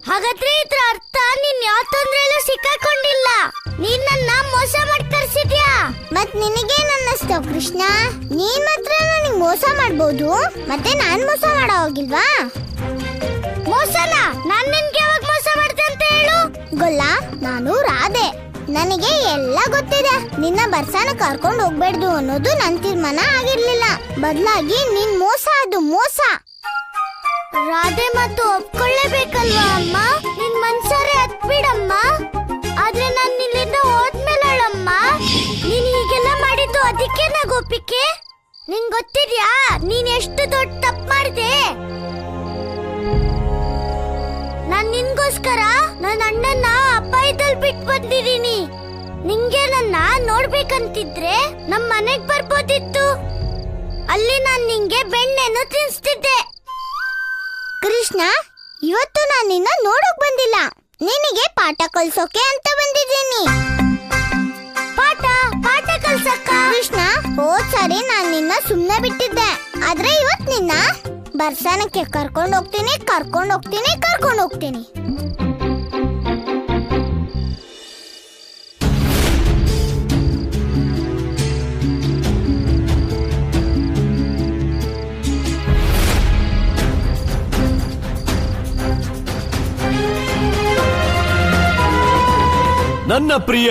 [SPEAKER 3] ಹಾಗಾದ್ರೆ ಇದ್ರ ಅರ್ಥ ನೀನ್ ಯಾವ ತೊಂದ್ರೆಲ್ಲೂ ಸಿಕ್ಕಾಕೊಂಡಿಲ್ಲ. ನೀನ್ ನನ್ನ ಮೋಸ ಮಾಡಿ ಕರ್ಸಿದ್ಯಾ. ಮತ್ ನಿನಗೇನ್ ಅನ್ನಿಸ್ತು ಕೃಷ್ಣ? ನೀನ್ ಮಾತ್ರ ನನಗ್ ಮೋಸ ಮಾಡ್ಬೋದು, ಮತ್ತೆ ನಾನ್ ಮೋಸ ಮಾಡೋ ಹೋಗಿಲ್ವಾ? ಮೋಸನ? ನಾನ್ ನಿನ್ಗೆ ಯಾವಾಗ ಮೋಸ ಮಾಡ್ದೆ ಅಂತ ಹೇಳು? ಗೊಲ್ಲ, ನಾನು ರಾಧೆ. ನನಗೆ ಎಲ್ಲ ಗೊತ್ತಿದೆ. ನಿನ್ನ ಬರ್ಸಾನ ಕರ್ಕೊಂಡು ಹೋಗ್ಬೇಡ್ದು ಅನ್ನೋದು ನನ್ ತೀರ್ಮಾನ ಆಗಿರ್ಲಿಲ್ಲ. ಬದಲಾಗಿ ನಿನ್ ಮೋಸ, ಅದು ಮೋಸ. ರಾಧೆ ಮತ್ತು ಒಪ್ಕೊಳ್ಳೇಬೇಕಲ್ವಾ ಅಮ್ಮ? ನಿನ್ ಮನ್ಸಾರೆ ಹತ್ಬಿಡಮ್ಮ. ಆದ್ರೆ ನಾನ್ ಇಲ್ಲಿಂದ ಹೋದ್ಮೇಲಮ್ಮ ನೀನ್ ಹೀಗೆಲ್ಲ ಮಾಡಿದ್ದು ಅದಕ್ಕೆ ನಾ ಗೋಪಿಕೆ. ನಿನ್ ಗೊತ್ತಿದ್ಯಾ ನೀನ್ ಎಷ್ಟು ದೊಡ್ಡ ತಪ್ಪು ಮಾಡಿದೆ? ನಾನ್ ನಿನ್ಗೋಸ್ಕರ ನನ್ನ ಅಣ್ಣನ ಅಪಾಯದಲ್ಲಿ ಬಿಟ್ಟು ಬಂದಿದ್ದೀನಿ. ನಿಂಗೆ ನನ್ನ ನೋಡ್ಬೇಕಂತಿದ್ರೆ ನಮ್ ಮನೆಗ್ ಬರ್ಬೋದಿತ್ತು. ಅಲ್ಲಿ ನಾನ್ ನಿಂಗೆ ಬೆಣ್ಣೆನು ತಿನ್ಸ್ತಿದ್ದೆ. ಕೃಷ್ಣ, ಇವತ್ತು ನಾನು ನಿನ್ನ ನೋಡೋಕ್ ಬಂದಿಲ್ಲ, ನಿನಗೆ ಪಾಠ ಕಲ್ಸೋಕೆ ಅಂತ ಬಂದಿದ್ದೀನಿ. ಪಾಠ ಕಲ್ಸಕ್ಕ? ಕೃಷ್ಣ, ಹೋದ್ ಸರಿ ನಾನ್ ನಿನ್ನ ಸುಮ್ನೆ ಬಿಟ್ಟಿದ್ದೆ. ಆದ್ರೆ ಇವತ್ ನಿನ್ನ ಬರ್ಸಾನಕ್ಕೆ ಕರ್ಕೊಂಡು ಹೋಗ್ತೀನಿ.
[SPEAKER 6] ನನ್ನ ಪ್ರಿಯ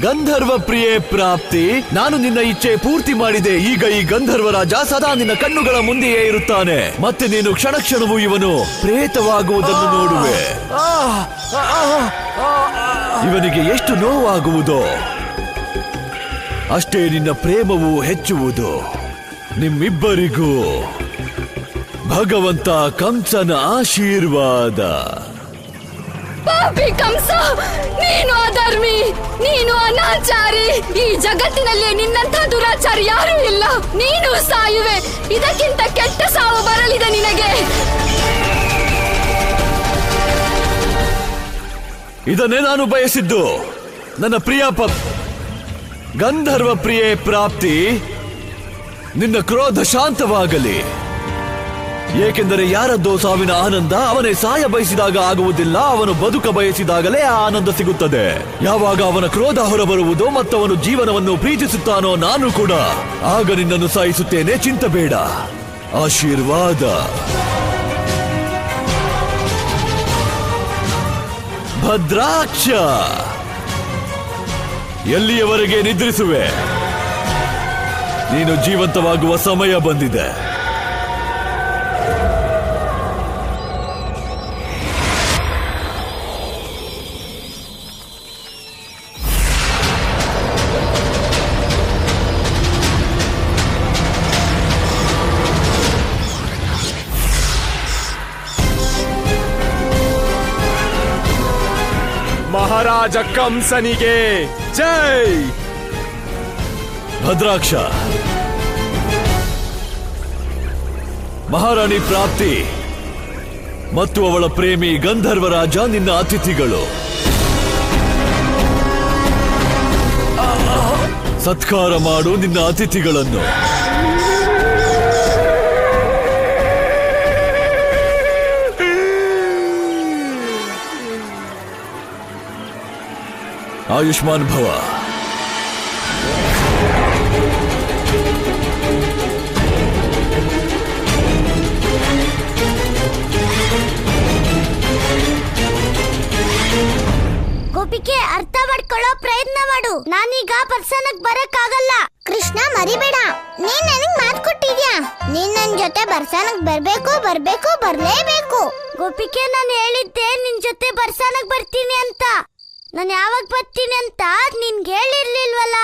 [SPEAKER 6] ಗಂಧರ್ವ ಪ್ರಿಯೆ ಪ್ರಾಪ್ತಿ, ನಾನು ನಿನ್ನ ಇಚ್ಛೆ ಪೂರ್ತಿ ಮಾಡಿದೆ. ಈಗ ಈ ಗಂಧರ್ವ ರಾಜ ಸದಾ ನಿನ್ನ ಕಣ್ಣುಗಳ ಮುಂದೆಯೇ ಇರುತ್ತಾನೆ. ಮತ್ತೆ ನೀನು ಕ್ಷಣ ಕ್ಷಣವೂ ಇವನು ಪ್ರೇತವಾಗುವುದನ್ನು ನೋಡುವೆ. ಇವನಿಗೆ ಎಷ್ಟು ನೋವಾಗುವುದೋ ಅಷ್ಟೇ ನಿನ್ನ ಪ್ರೇಮವು ಹೆಚ್ಚುವುದು. ನಿಮ್ಮಿಬ್ಬರಿಗೂ ಭಗವಂತ ಕಂಸನ ಆಶೀರ್ವಾದ.
[SPEAKER 7] ಪಾಪಿ ಕಂಸ, ನೀನು ಅಧರ್ಮಿ, ನೀನು ಅನಾಚಾರಿ. ಈ ಜಗತ್ತಿನಲ್ಲಿ ನಿನ್ನಂಥ ದುರಾಚಾರಿ ಯಾರೂ ಇಲ್ಲ. ನೀನು ಸಾಯುವೆ. ಇದಕ್ಕಿಂತ ಕೆಟ್ಟ ಸಾವು ಬರಲಿದೆ ನಿನಗೆ.
[SPEAKER 6] ಇದನ್ನೇ ನಾನು ಬಯಸಿದ್ದು. ನನ್ನ ಪ್ರಿಯ ಗಂಧರ್ವ ಪ್ರಿಯೆ ಪ್ರಾಪ್ತಿ, ನಿನ್ನ ಕ್ರೋಧ ಶಾಂತವಾಗಲಿ. ಏಕೆಂದರೆ ಯಾರದ್ದೋ ಸಾವಿನ ಆನಂದ ಅವನೇ ಸಾಯ ಬಯಸಿದಾಗ ಆಗುವುದಿಲ್ಲ, ಅವನು ಬದುಕ ಬಯಸಿದಾಗಲೇ ಆ ಆನಂದ ಸಿಗುತ್ತದೆ. ಯಾವಾಗ ಅವನ ಕ್ರೋಧ ಹೊರಬರುವುದೋ ಮತ್ತವನು ಜೀವನವನ್ನು ಪ್ರೀತಿಸುತ್ತಾನೋ ನಾನು ಕೂಡ ಆಗ ನಿನ್ನನ್ನು ಸಾಯಿಸುತ್ತೇನೆ, ಚಿಂತಬೇಡ. ಆಶೀರ್ವಾದ. ಭದ್ರಾಕ್ಷ, ಎಲ್ಲಿಯವರೆಗೆ ನಿದ್ರಿಸುವೆ? ನೀನು ಜೀವಂತವಾಗುವ ಸಮಯ ಬಂದಿದೆ.
[SPEAKER 9] ಮಹಾರಾಜ ಕಂಸನಿಗೆ ಜೈ.
[SPEAKER 6] ಭದ್ರಾಕ್ಷ, ಮಹಾರಾಣಿ ಪ್ರಾಪ್ತಿ ಮತ್ತು ಅವಳ ಪ್ರೇಮಿ ಗಂಧರ್ವರಾಜ ನಿನ್ನ ಅತಿಥಿಗಳು. ಸತ್ಕಾರ ಮಾಡು ನಿನ್ನ ಅತಿಥಿಗಳನ್ನು. ಆಯುಷ್ಮಾನ್ ಭವ.
[SPEAKER 3] ಗೋಪಿಕೆ, ಅರ್ಥ ಮಾಡ್ಕೊಳ್ಳೋ ಪ್ರಯತ್ನ ಮಾಡು. ನಾನೀಗ ಬರ್ಸಾನಕ್ ಬರಕ್ಕಾಗಲ್ಲ. ಕೃಷ್ಣ, ಮರಿಬೇಡ. ನೀನ್ ನನಗ್ ಮಾತು ಕೊಟ್ಟಿದ್ಯಾ, ನೀನ್ ನನ್ ಜೊತೆ ಬರ್ಸಾನಕ್ ಬರ್ಲೇಬೇಕು. ಗೋಪಿಕೆ, ನಾನು ಹೇಳಿದ್ದೆ ನಿನ್ ಜೊತೆ ಬರ್ಸಾನಕ್ ಬರ್ತೀನಿ ಅಂತ. ನಾನು ಯಾವಾಗ ಬರ್ತೀನಿ ಅಂತ ನಿನ್ಗೆ ಹೇಳಿರ್ಲಿಲ್ವಲ್ಲ.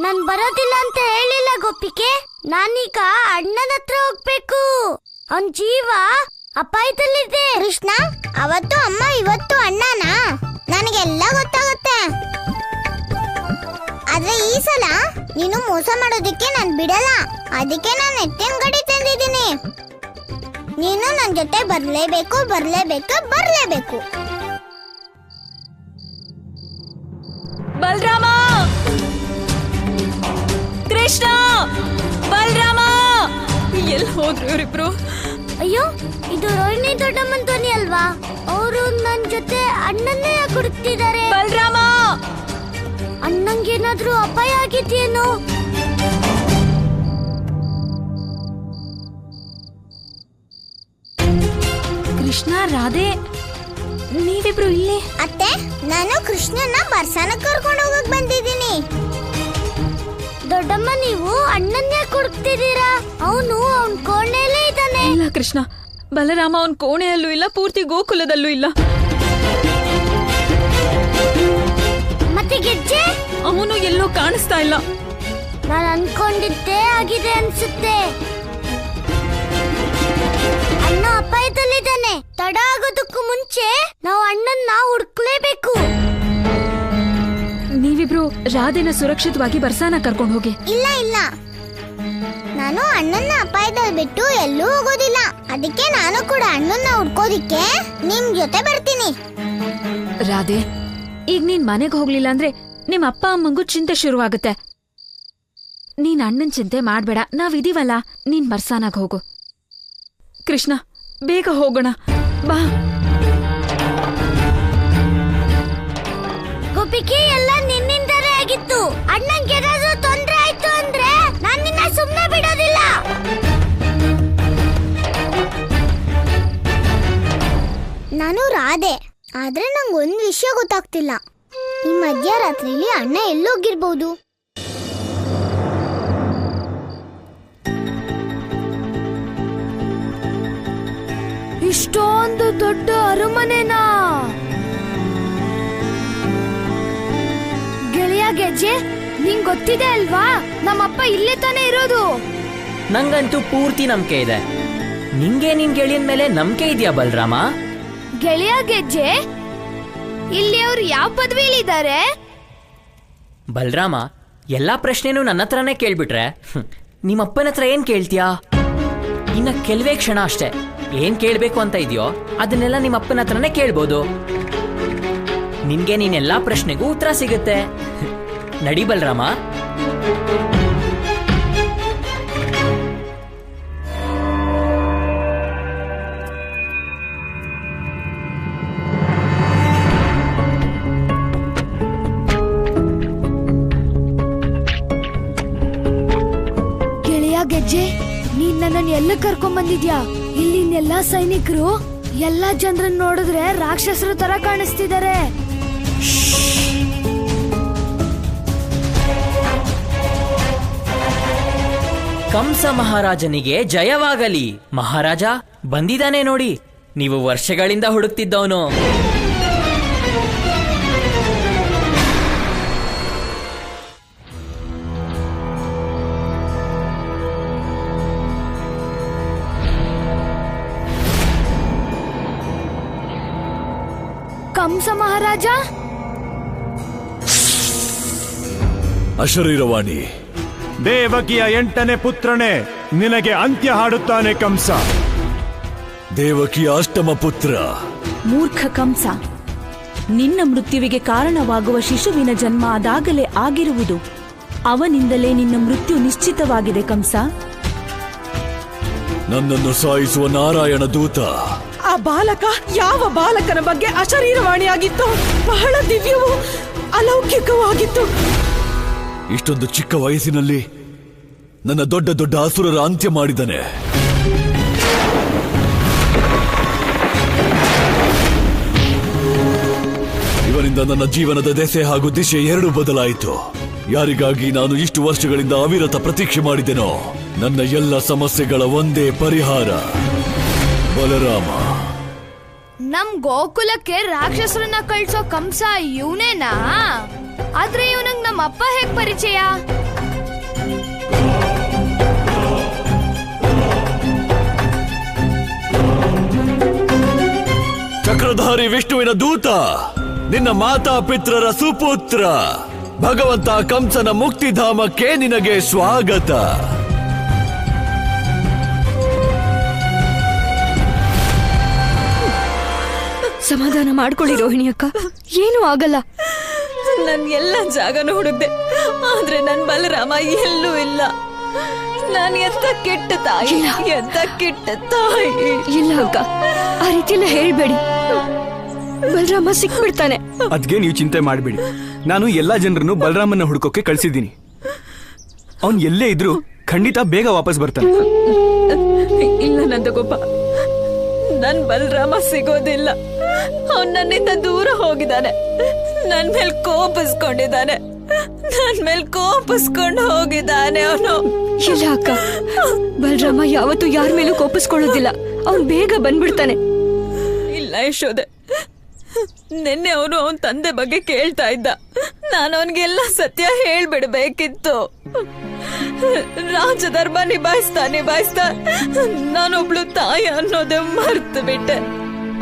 [SPEAKER 3] ನಾನ್ ಬರೋದಿಲ್ಲ ಅಂತ ಹೇಳಿಲ್ಲ ಗೋಪಿಕೆ. ನಾನೀಗ ಅಣ್ಣನ ಹತ್ರ ಹೋಗ್ಬೇಕು. ಅವನ್ ಜೀವ ಅಪಾಯದಲ್ಲಿದೆ. ಕೃಷ್ಣ, ಅವತ್ತು ಅಮ್ಮ, ಇವತ್ತು ಅಣ್ಣನಾ? ನನಗೆಲ್ಲ ಗೊತ್ತಾಗುತ್ತೆ. ಆದ್ರೆ ಈ ಸಲ ನೀನು ಮೋಸ ಮಾಡೋದಿಕ್ಕೆ ನಾನ್ ಬಿಡಲ್ಲ. ಅದಕ್ಕೆ ನಾನು ಎತ್ತಿನ ಗಾಡಿ ತಂದಿದ್ದೀನಿ. ನೀನು ನನ್ ಜೊತೆ ಬರ್ಲೇಬೇಕು.
[SPEAKER 7] ಬಲರಾಮ, ಕೃಷ್ಣ, ಬಲರಾಮ, ಎಲ್ಲಿ ಹೋದ್ರು ಇವರಿಬ್ರು?
[SPEAKER 3] ಅಯ್ಯೋ, ಇದು ರೋಹಿಣಿ ದೊಡ್ಡಮ್ಮನ ಧ್ವನಿ ಅಲ್ವಾ? ಅವರು ನನ್ ಜೊತೆ ಅಣ್ಣನ್ನೇ ಹುಡುಕ್ತಿದ್ದಾರೆ.
[SPEAKER 7] ಬಲರಾಮ,
[SPEAKER 3] ಅಣ್ಣಂಗೇನಾದ್ರೂ ಅಪಾಯ ಆಗಿದೆಯೇನೋ?
[SPEAKER 7] ಕೃಷ್ಣ, ರಾಧೆ, ನೀವಿಬ್ರು ಇಲ್ಲಿ?
[SPEAKER 3] ಅತ್ತೆ, ನಾನು ಕೃಷ್ಣನ ಬರ್ಸಾನಕ್ಕೆ ಕರ್ಕೊಂಡು ಹೋಗಕ್ ಬಂದಿದ್ದೀನಿ. ದೊಡ್ಡಮ್ಮ, ನೀವು ಅಣ್ಣನ್ನೇ ಹುಡುಕ್ತಿದ್ದೀರಾ? ಅವನು ಅವನ್ ಕೋಣೆಯಲ್ಲೇ ಇದ್ದಾನೆ.
[SPEAKER 7] ಇಲ್ಲ ಕೃಷ್ಣ, ಬಲರಾಮ ಅವನ್ ಕೋಣೆಯಲ್ಲೂ ಇಲ್ಲ, ಪೂರ್ತಿ ಗೋಕುಲದಲ್ಲೂ ಇಲ್ಲ.
[SPEAKER 3] ಮತ್ತೆ ಗೆಜ್ಜೆ?
[SPEAKER 7] ಅವನು ಎಲ್ಲೋ ಕಾಣಿಸ್ತಾ ಇಲ್ಲ.
[SPEAKER 3] ನಾನು ಅನ್ಕೊಂಡಿದ್ದೇ ಆಗಿದೆ ಅನ್ಸುತ್ತೆ. ಅಣ್ಣ ಅಪಾಯದಲ್ಲಿದ್ದಾನೆ. ತಡ ಆಗೋದಕ್ಕೂ ಮುಂಚೆ ನಾವು ಅಣ್ಣನ್ನ ಹುಡುಕ್ಲೇಬೇಕು.
[SPEAKER 7] ನೀವಿಬ್ರು ರಾಧೆನ ಸುರಕ್ಷಿತವಾಗಿ ಬರ್ಸಾನ ಕರ್ಕೊಂಡು ಹೋಗಿ.
[SPEAKER 3] ಇಲ್ಲ, ನಾನು ಅಣ್ಣನ್ನ ಅಪಾಯದಲ್ಲಿ ಬಿಟ್ಟು ಎಲ್ಲೂ ಹೋಗೋದಿಲ್ಲ. ಅದಕ್ಕೆ ನಾನು ಕೂಡ ಅಣ್ಣನ್ನ ಹುಡ್ಕೋದಿಕ್ಕೆ ನಿಮ್ ಜೊತೆ ಬರ್ತೀನಿ.
[SPEAKER 7] ರಾಧೆ, ಈಗ ನೀನ್ ಮನೆಗೆ ಹೋಗ್ಲಿಲ್ಲ ಅಂದ್ರೆ ನಿಮ್ ಅಪ್ಪ ಅಮ್ಮಂಗೂ ಚಿಂತೆ ಶುರುವಾಗುತ್ತೆ. ನೀನ್ ಅಣ್ಣನ್ ಚಿಂತೆ ಮಾಡ್ಬೇಡ, ನಾವಿದೀವಲ್ಲ. ನೀನ್ ಬರ್ಸಾನಾಗ ಹೋಗು. ಕೃಷ್ಣ, ಬೇಗ ಹೋಗೋಣ ಬಾ.
[SPEAKER 3] ಗೋಪಿಕೆ, ಎಲ್ಲ ನಿನ್ನಿಂದಲೇ ಆಗಿತ್ತು. ಅಣ್ಣಂಗೆ ಏನಾದ್ರೂ ತೊಂದ್ರೆ ಆಯ್ತು ಅಂದ್ರೆ ನಾನು ನಿನ್ನ ಸುಮ್ಮನೆ ಬಿಡೋದಿಲ್ಲ. ನಾನು ರಾಧೆ. ಆದ್ರೆ ನಂಗೆ ಒಂದ್ ವಿಷಯ ಗೊತ್ತಾಗ್ತಿಲ್ಲ. ಈ ಮಧ್ಯರಾತ್ರಿಲಿ ಅಣ್ಣ ಎಲ್ಲೋಗಿರ್ಬೋದು?
[SPEAKER 2] ಇಷ್ಟೊಂದು ದೊಡ್ಡ ಅರಮನೆನಾ? ಗೆಳೆಯ ಗೆಜ್ಜೆ, ನಿಂಗ್ ಗೊತ್ತಿದೆ ಅಲ್ವಾ, ನಮ್ಮಪ್ಪ ಇಲ್ಲೇ ತಾನೇ ಇರೋದು.
[SPEAKER 1] ನಂಗಂತೂ ಪೂರ್ತಿ ನಂಬಿಕೆ ಇದೆ. ನಿಂಗೆ ನಿನ್ ಗೆಳೆಯನ್ ಮೇಲೆ ನಂಬಿಕೆ ಇದೆಯಾ ಬಲರಾಮ?
[SPEAKER 2] ಗೆಳೆಯ ಗೆಜ್ಜೆ, ಇಲ್ಲಿ ಅವ್ರು ಯಾವ ಪದವಿಲಿದ್ದಾರೆ?
[SPEAKER 1] ಬಲರಾಮ, ಎಲ್ಲಾ ಪ್ರಶ್ನೆನೂ ನನ್ನ ಹತ್ರನೇ ಕೇಳ್ಬಿಟ್ರೆ ನಿಮ್ಮಪ್ಪನ ಹತ್ರ ಏನ್ ಕೇಳ್ತೀಯಾ? ಇನ್ನ ಕೆಲವೇ ಕ್ಷಣ ಅಷ್ಟೇ. ಏನ್ ಕೇಳ್ಬೇಕು ಅಂತ ಇದೆಯೋ ಅದನ್ನೆಲ್ಲ ನಿಮ್ಮಪ್ಪನ ಹತ್ರನೇ ಕೇಳ್ಬೋದು. ನಿನ್ಗೆ ನೀನೆಲ್ಲಾ ಪ್ರಶ್ನೆಗೂ ಉತ್ತರ ಸಿಗುತ್ತೆ. ನಡಿ ಬಲರಾಮ.
[SPEAKER 2] ಗೆಳೆಯ ಗೆಜ್ಜೆ, ನೀನ್ ನನ್ನನ್ನು ಎಲ್ಲ ಕರ್ಕೊಂಡ್ ಬಂದಿದ್ಯಾ? ಇಲ್ಲಿನೆಲ್ಲಾ ಸೈನಿಕರು ಎಲ್ಲಾ ಜನರನ್ನ ನೋಡಿದ್ರೆ ರಾಕ್ಷಸರ ತರ ಕಾಣಿಸ್ತಿದ್ದಾರೆ.
[SPEAKER 1] ಕಂಸ ಮಹಾರಾಜನಿಗೆ ಜಯವಾಗಲಿ. ಮಹಾರಾಜ ಬಂದಿದ್ದಾನೆ ನೋಡಿ. ನೀವು ವರ್ಷಗಳಿಂದ ಹುಡುಕ್ತಿದ್ದವನು.
[SPEAKER 2] ಕಂಸ ಮಹಾರಾಜ.
[SPEAKER 6] ಅಶರೀರವಾಣಿ,
[SPEAKER 9] ದೇವಕಿಯ 8ನೇ ಪುತ್ರನೇ ನಿನಗೆ ಅಂತ್ಯ ಹಾಡುತ್ತಾನೆ ಕಂಸ.
[SPEAKER 6] ದೇವಕಿಯ 8ಮ ಪುತ್ರ.
[SPEAKER 10] ಮೂರ್ಖ ಕಂಸ, ನಿನ್ನ ಮೃತ್ಯುವಿಗೆ ಕಾರಣವಾಗುವ ಶಿಶುವಿನ ಜನ್ಮ ಅದಾಗಲೇ ಆಗಿರುವುದು. ಅವನಿಂದಲೇ ನಿನ್ನ ಮೃತ್ಯು ನಿಶ್ಚಿತವಾಗಿದೆ ಕಂಸ.
[SPEAKER 6] ನನ್ನನ್ನು ಸಾಯಿಸುವ ನಾರಾಯಣ ದೂತ.
[SPEAKER 10] ಆ ಬಾಲಕ ಯಾವ ಬಾಲಕನ ಬಗ್ಗೆ ಅಶರೀರವಾಣಿಯಾಗಿತ್ತು? ಬಹಳ ದಿವ್ಯವೂ ಅಲೌಕಿಕವೂ ಆಗಿತ್ತು.
[SPEAKER 6] ಇಷ್ಟೊಂದು ಚಿಕ್ಕ ವಯಸ್ಸಿನಲ್ಲಿ ನನ್ನ ದೊಡ್ಡ ದೊಡ್ಡ ಅಸುರರ ಅಂತ್ಯ ಮಾಡಿದನೆ. ಇವನಿಂದ ನನ್ನ ಜೀವನದ ದೆಸೆ ಹಾಗೂ ದಿಶೆ ಎರಡೂ ಬದಲಾಯಿತು. ಯಾರಿಗಾಗಿ ನಾನು ಇಷ್ಟು ವರ್ಷಗಳಿಂದ ಅವಿರತ ಪ್ರತೀಕ್ಷೆ ಮಾಡಿದೆನೋ, ನನ್ನ ಎಲ್ಲ ಸಮಸ್ಯೆಗಳ ಒಂದೇ ಪರಿಹಾರ, ಬಲರಾಮ.
[SPEAKER 2] ನಮ್ ಗೋಕುಲಕ್ಕೆ ರಾಕ್ಷಸರನ್ನ ಕಳ್ಸೋ ಕಂಸ ಇವನೇನಾ? ಆದ್ರೆ ಇವನಿಗೆ ನಮ್ಮ ಅಪ್ಪ ಹೇಗ್ ಪರಿಚಯ?
[SPEAKER 6] ಚಕ್ರಧಾರಿ ವಿಷ್ಣುವಿನ ದೂತ, ನಿನ್ನ ಮಾತಾ ಪಿತ್ರರ ಸುಪುತ್ರ, ಭಗವಂತ ಕಂಸನ ಮುಕ್ತಿಧಾಮಕ್ಕೆ ನಿನಗೆ ಸ್ವಾಗತ.
[SPEAKER 10] ಸಮಾಧಾನ ಮಾಡ್ಕೊಳ್ಳಿ ರೋಹಿಣಿ ಅಕ್ಕ, ಏನೂ ಆಗಲ್ಲ.
[SPEAKER 7] ನನ್ ಎಲ್ಲ ಜಾಗನೂ ಹುಡುಕ್ದೆ, ಆದ್ರೆ ನನ್ ಬಲರಾಮ ಎಲ್ಲೂ ಇಲ್ಲ. ನಾನ್ ಎಂತ ಕೆಟ್ಟ ತಾಯಿ, ಎಂತ ಕೆಟ್ಟ ತಾಯಿ.
[SPEAKER 10] ಇಲ್ಲ ಅಕ್ಕ, ಆ ರೀತಿಯೆಲ್ಲ ಹೇಳ್ಬೇಡಿ. ಬಲರಾಮ ಸಿಕ್ಬಿಡ್ತಾನೆ.
[SPEAKER 8] ಅದ್ಗೆ ನೀವು ಚಿಂತೆ ಮಾಡಬೇಡಿ. ನಾನು ಎಲ್ಲಾ ಜನರನ್ನು ಬಲರಾಮನ ಹುಡ್ಕೋಕೆ ಕಳ್ಸಿದ್ದೀನಿ. ಅವನ್ ಎಲ್ಲೇ ಇದ್ರು ಖಂಡಿತ ಬೇಗ ವಾಪಸ್ ಬರ್ತಾನೆ.
[SPEAKER 7] ಇಲ್ಲ ನಂದಗೋಪ, ನನ್ ಬಲರಾಮ ಸಿಗೋದಿಲ್ಲ. ಅವನ್ ನನ್ನಿಂದ ದೂರ ಹೋಗಿದ್ದಾನೆ. ನನ್ ಮೇಲ್ ಕೋಪಿಸ್ಕೊಂಡಿದ್ದಾನೆ. ಹೋಗಿದ್ದಾನೆ ಅವನು.
[SPEAKER 10] ಇಲ್ಲ ಅಕ್ಕ, ಬಲರಾಮ ಯಾವತ್ತೂ ಯಾರ ಮೇಲೂ ಕೋಪಿಸ್ಕೊಳ್ಳೋದಿಲ್ಲ. ಅವ್ನ್ ಬೇಗ ಬಂದ್ಬಿಡ್ತಾನೆ.
[SPEAKER 7] ಇಲ್ಲ ಯಶೋದೆ, ನಿನ್ನೆ ಅವನು ಅವನ್ ತಂದೆ ಬಗ್ಗೆ ಕೇಳ್ತಾ ಇದ್ದ. ನಾನು ಅವನ್ಗೆಲ್ಲ ಸತ್ಯ ಹೇಳ್ಬಿಡ್ಬೇಕಿತ್ತು. ರಾಜಧರ್ಮ ನಿಭಾಯಿಸ್ತಾ ನಾನೊಬ್ಳು ತಾಯಿ ಅನ್ನೋದೇ ಮರ್ತು ಬಿಟ್ಟೆ.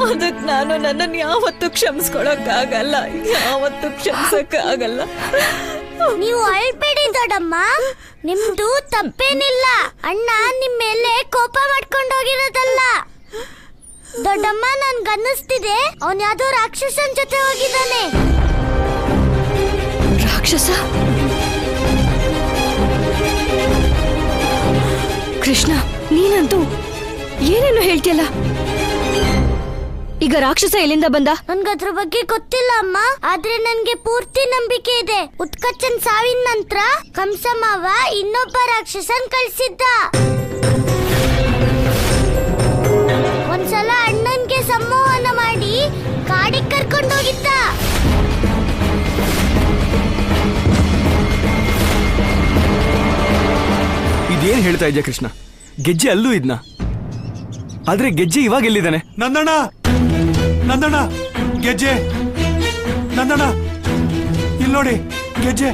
[SPEAKER 7] ಅದಕ್ ನಾನು ನನ್ನನ್ನು ಯಾವತ್ತೂ ಕ್ಷಮಿಸ್ಕೊಳಕ್ಕಾಗಲ್ಲ, ಯಾವತ್ತೂ ಕ್ಷಮಿಸಕ್ಕಾಗಲ್ಲ.
[SPEAKER 3] ನೀವು ಅಳ್ಬೇಡಿ ದೊಡ್ಡಮ್ಮ, ನಿಮ್ದು ತಪ್ಪೇನಿಲ್ಲ. ಅಣ್ಣ ನಿಮ್ ಮೇಲೆ ಕೋಪ ಮಾಡ್ಕೊಂಡೋಗಿರೋದಲ್ಲ. ದೊಡ್ಡಮ್ಮ, ನನ್ಗನ್ನಿಸ್ತಿದೆ ಅವನ್ ಯಾವ್ದೋ ರಾಕ್ಷಸನ್ ಜೊತೆ ಹೋಗಿದ್ದಾನೆ.
[SPEAKER 10] ರಾಕ್ಷಸ? ಕೃಷ್ಣ, ನೀನಂತೂ ಏನೇನು ಹೇಳ್ತಿಯಲ್ಲ. ಈಗ ರಾಕ್ಷಸ ಎಲ್ಲಿಂದ ಬಂದ?
[SPEAKER 3] ನನ್ಗದ್ರ ಬಗ್ಗೆ ಗೊತ್ತಿಲ್ಲ ಅಮ್ಮ, ಆದ್ರೆ ನನ್ಗೆ ಪೂರ್ತಿ ನಂಬಿಕೆ ಇದೆ. ಉತ್ಕಚನ್ ಸಾವಿನ ನಂತರ ಕಂಸ ಮಾವ ಇನ್ನೊಬ್ಬ ರಾಕ್ಷಸನ್ ಕಳ್ಸಿದ್ದ. ಒಂದ್ಸಲ ಅಣ್ಣನ್ಗೆ ಸಂಮೋಹನ ಮಾಡಿ ಕಾಡಿಗೆ ಕರ್ಕೊಂಡೋಗಿದ್ದ.
[SPEAKER 8] ಇದೇನ್ ಹೇಳ್ತಾ ಇದ್ಯಾ ಕೃಷ್ಣ? ಗೆಜ್ಜೆ ಅಲ್ಲೂ ಇದ್ನ, ಆದ್ರೆ ಗೆಜ್ಜೆ ಇವಾಗ ಎಲ್ಲಿದ್ದಾನೆ?
[SPEAKER 9] ನಂದಣ್ಣ, ನಂದಣ್ಣ, ಗೆಜ್ಜೆ, ನಂದಣ್ಣ, ಇಲ್ಲಿ ನೋಡಿ ಗೆಜ್ಜೆ.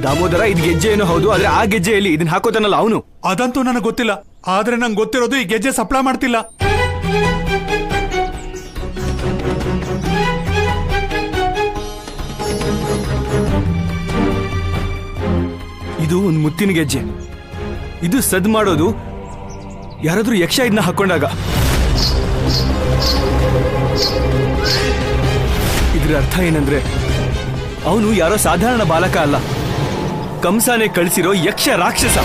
[SPEAKER 8] ದಾಮೋದರ, ಇದು ಗೆಜ್ಜೆ ಏನೋ ಹೌದು, ಆದ್ರೆ ಆ ಗೆಜ್ಜೆಯಲ್ಲಿ ಇದನ್ನ ಹಾಕೋತಾನಲ್ಲ ಅವನು.
[SPEAKER 9] ಅದಂತೂ ನನಗೆ ಗೊತ್ತಿಲ್ಲ, ಆದ್ರೆ ನಂಗೆ ಗೊತ್ತಿರೋದು ಈ ಗೆಜ್ಜೆ ಸಪ್ಲೈ ಮಾಡ್ತಿಲ್ಲ.
[SPEAKER 8] ಇದು ಒಂದು ಮುತ್ತಿನ ಗೆಜ್ಜೆ. ಇದು ಸದ್ ಮಾಡೋದು ಯಾರಾದ್ರೂ ಯಕ್ಷ ಇದನ್ನ ಹಾಕೊಂಡಾಗ. ಇದ್ರ ಅರ್ಥ ಏನಂದ್ರೆ ಅವನು ಯಾರೋ ಸಾಧಾರಣ ಬಾಲಕ ಅಲ್ಲ, ಕಂಸನೇ ಕಳಿಸಿರೋ ಯಕ್ಷ ರಾಕ್ಷಸ.